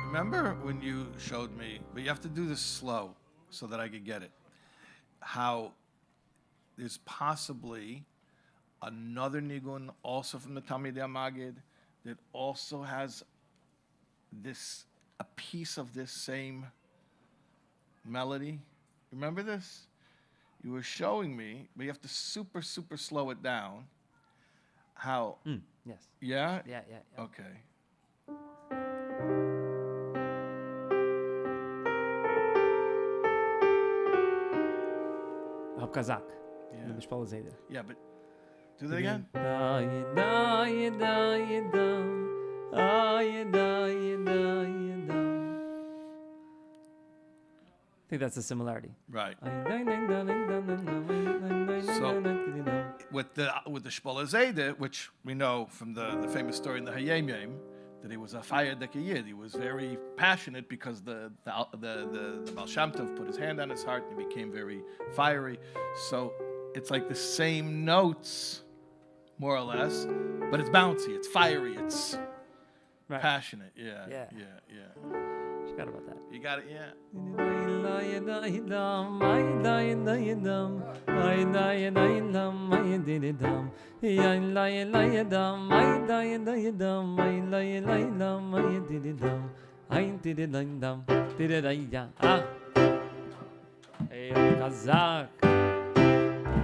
Remember when you showed me, but you have to do this slow so that I could get it, how there's possibly another nigun also from the Talmidei Magid that also has this, a piece of this same melody. Remember this? You were showing me, but you have to super, super slow it down. How? Yes. Yeah? Yeah. Okay. Kazakh. Yeah. The Mishpal Zayda. Yeah, but do that again. I think that's a similarity. Right. So with the Shpola Zayda, which we know from the famous story in the Hayem Yem, that he was a fire dekayid. He was very passionate because the Baal Shem Tov put his hand on his heart and he became very fiery. So it's like the same notes, more or less, but it's bouncy, it's fiery, it's passionate. Yeah. Forgot about that. You got it, yeah.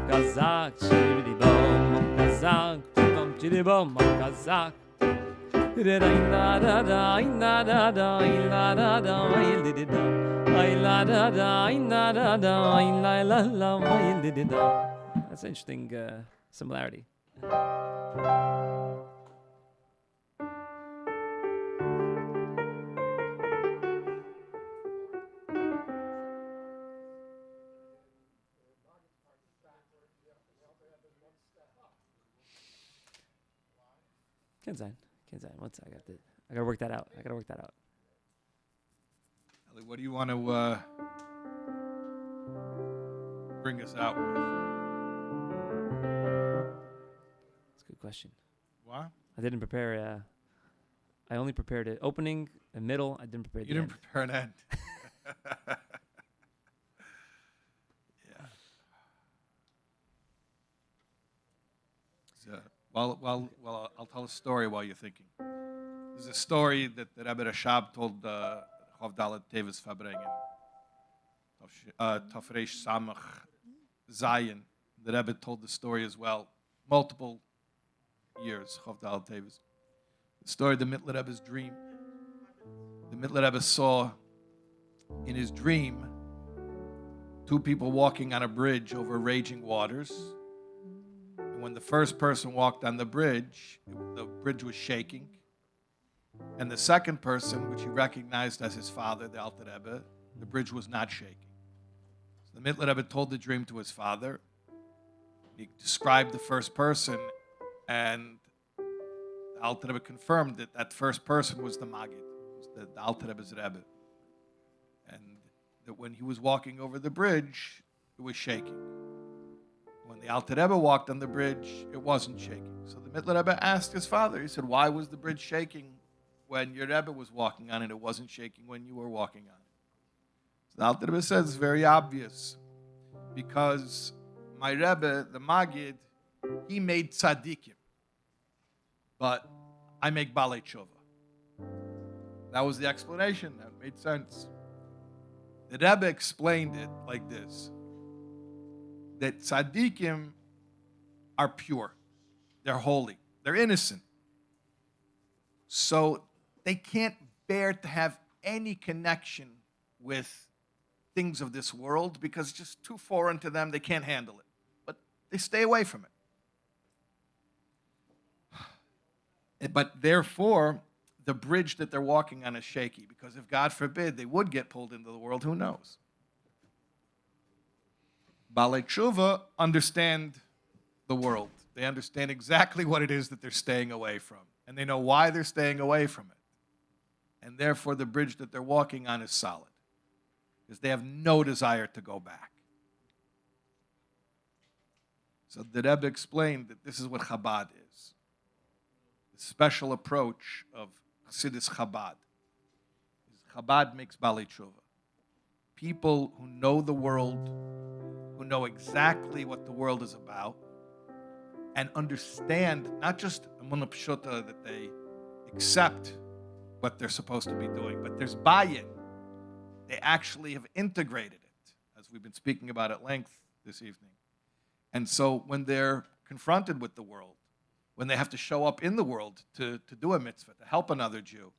Kazakh, chiri bom, Kazakh, chiri bom, Kazakh. That's an interesting similarity. Can't sign. What's I gotta work that out. Ali, what do you want to bring us out with? That's a good question. What? I didn't prepare. I only prepared an opening, a middle. I didn't prepare. You didn't prepare an end. Yeah. So, well, I'll tell a story while you're thinking. There's a story that Rabbi Shais Taub told Chav Dalet Teives Farbrengen. Tafresh Samach Zion. The Rebbe told the story as well. Multiple years, Chav Dalet Teives. The story of the Mittler Rebbe's dream. The Mittler Rebbe saw in his dream two people walking on a bridge over raging waters. And when the first person walked on the bridge was shaking. And the second person, which he recognized as his father, the Alter Rebbe, the bridge was not shaking. So the Mittler Rebbe told the dream to his father. He described the first person, and the Alter Rebbe confirmed that that first person was the Maggid, was the Alter Rebbe's Rebbe. And that when he was walking over the bridge, it was shaking. When the Alter Rebbe walked on the bridge, it wasn't shaking. So the Mittler Rebbe asked his father, he said, why was the bridge shaking when your Rebbe was walking on it? It wasn't shaking when you were walking on it. So the Alter Rebbe says it's very obvious. Because my Rebbe, the Maggid, he made tzaddikim. But I make balei tshuva. That was the explanation. That made sense. The Rebbe explained it like this. That tzaddikim are pure. They're holy. They're innocent. So they can't bear to have any connection with things of this world because it's just too foreign to them. They can't handle it. But they stay away from it. But therefore, the bridge that they're walking on is shaky because if, God forbid, they would get pulled into the world, who knows? Balei Tshuva understand the world. They understand exactly what it is that they're staying away from. And they know why they're staying away from it. And therefore, the bridge that they're walking on is solid. Because they have no desire to go back. So the Rebbe explained that this is what Chabad is. The special approach of Chassidus Chabad. Chabad makes Balei Tshuva. People who know the world, who know exactly what the world is about, and understand not just Emunah Pshuta that they accept what they're supposed to be doing, but there's buy-in. They actually have integrated it, as we've been speaking about at length this evening. And so when they're confronted with the world, when they have to show up in the world to do a mitzvah, to help another Jew,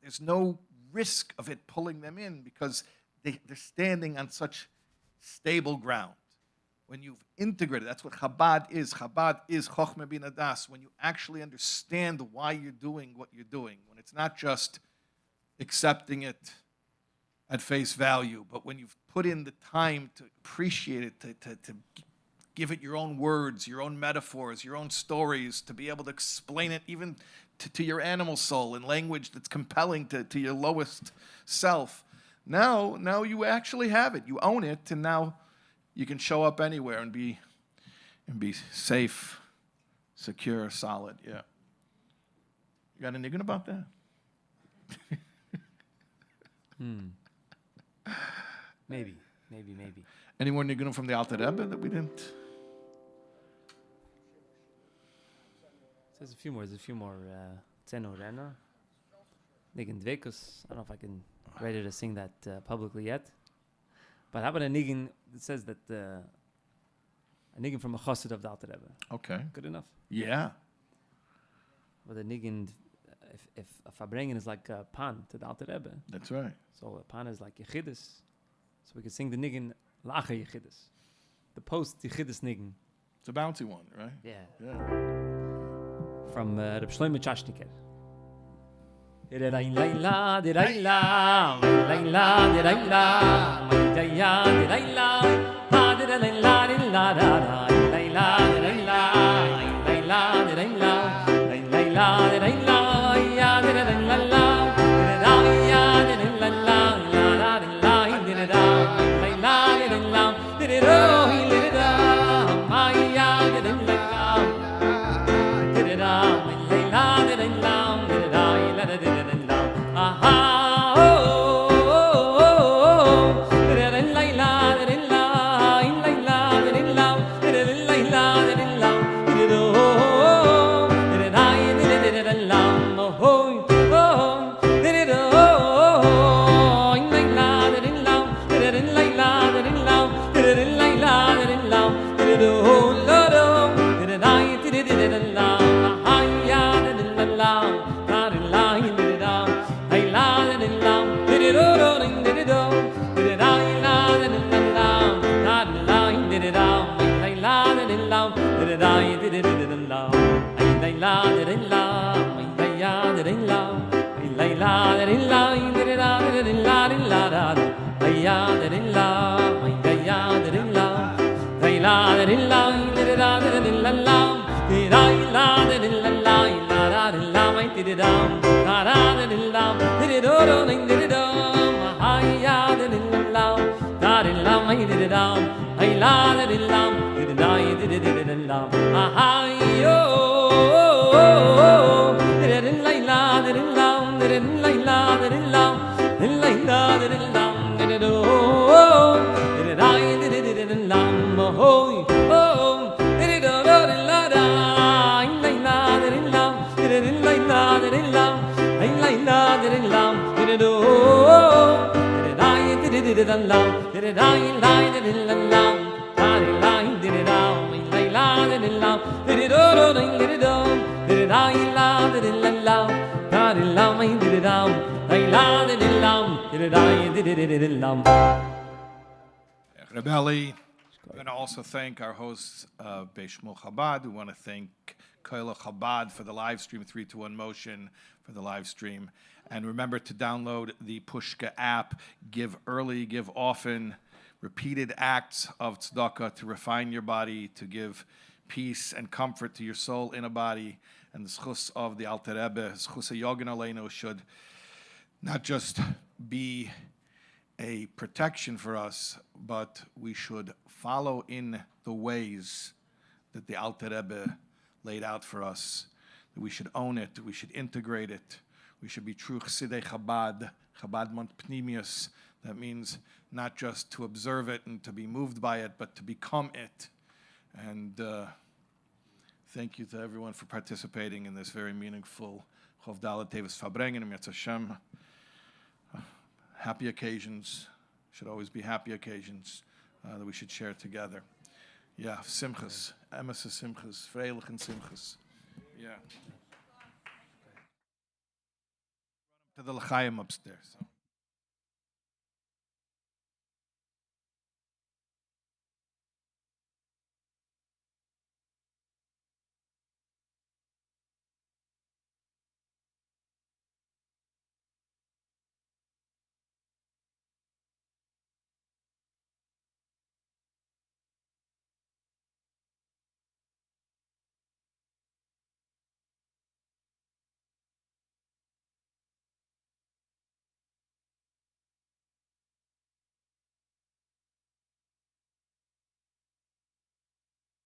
there's no risk of it pulling them in because they're standing on such stable ground. When you've integrated, that's what Chabad is. Chabad is Chochmah Bina Das. When you actually understand why you're doing what you're doing, when it's not just accepting it at face value, but when you've put in the time to appreciate it, to give it your own words, your own metaphors, your own stories, to be able to explain it even to your animal soul in language that's compelling to your lowest self. Now you actually have it. You own it, and now you can show up anywhere and be safe, secure, solid. Yeah. You got a niggin about that? Maybe. Any more niggin from the Alter Rebbe that we didn't? There's a few more. Tzeno Rena. Niggin Dvekus. I don't know if I can ready to sing that publicly yet. But how about a niggin that says that a niggin from a chassid of the Alter Rebbe? Okay. Good enough. Yeah. With a niggin if a Farbrengen is like a pan to the Alter Rebbe, That's right. so a pan is like Yechidus. So we could sing the niggin Lacha Yechidus. The post Yechidus niggin. It's a bouncy one, right? Yeah. Yeah. From Reb Shlomo Chashniker. Did-a-dai-la-la, did-a-la, did-a-la, did-a-la, did-a-ya, did-a-la, ha, did-a-la-la, did-a-la-da-da, did-a-la, did-a-la, did-a-la, did-a-la, did-a-la, did-a-la, ya, did-a-la-la, did-a-da, ya, did-a-la-la, la-da-da-la, did-a-da, did-a-la, did-a-la, did-a-do, did-a-da, ma, ya, did-a-la-la, did-a-da, did-a-la, did-a-la. Aha, oh, oh, oh, oh, la-la-la, la-la-la, la-la-la, la-la-la, la-la-la, la-la-la, oh, la-la-la, oh, oh, oh, Rebelli. We're going to also thank our hosts, Beis Shmuel Chabad. We want to thank Koila Chabad for the live stream, 3-2-1 Motion for the live stream. And remember to download the Pushka app. Give early, give often. Repeated acts of tzedakah to refine your body, to give peace and comfort to your soul in a body. And the schus of the Alter Rebbe, schus Yogan Aleinu, should not just be a protection for us, but we should follow in the ways that the Alter Rebbe laid out for us. That we should own it, we should integrate it. We should be true Chassidei Chabad, Chabad Mont Pnimius. That means not just to observe it and to be moved by it, but to become it. And thank you to everyone for participating in this very meaningful Chov Dalet Teives Farbrengen and Yetz Hashem. Happy occasions, should always be happy occasions that we should share together. Yeah, simchas, emes simchas, freilichen simchas. Yeah. To the l'chaim upstairs. So.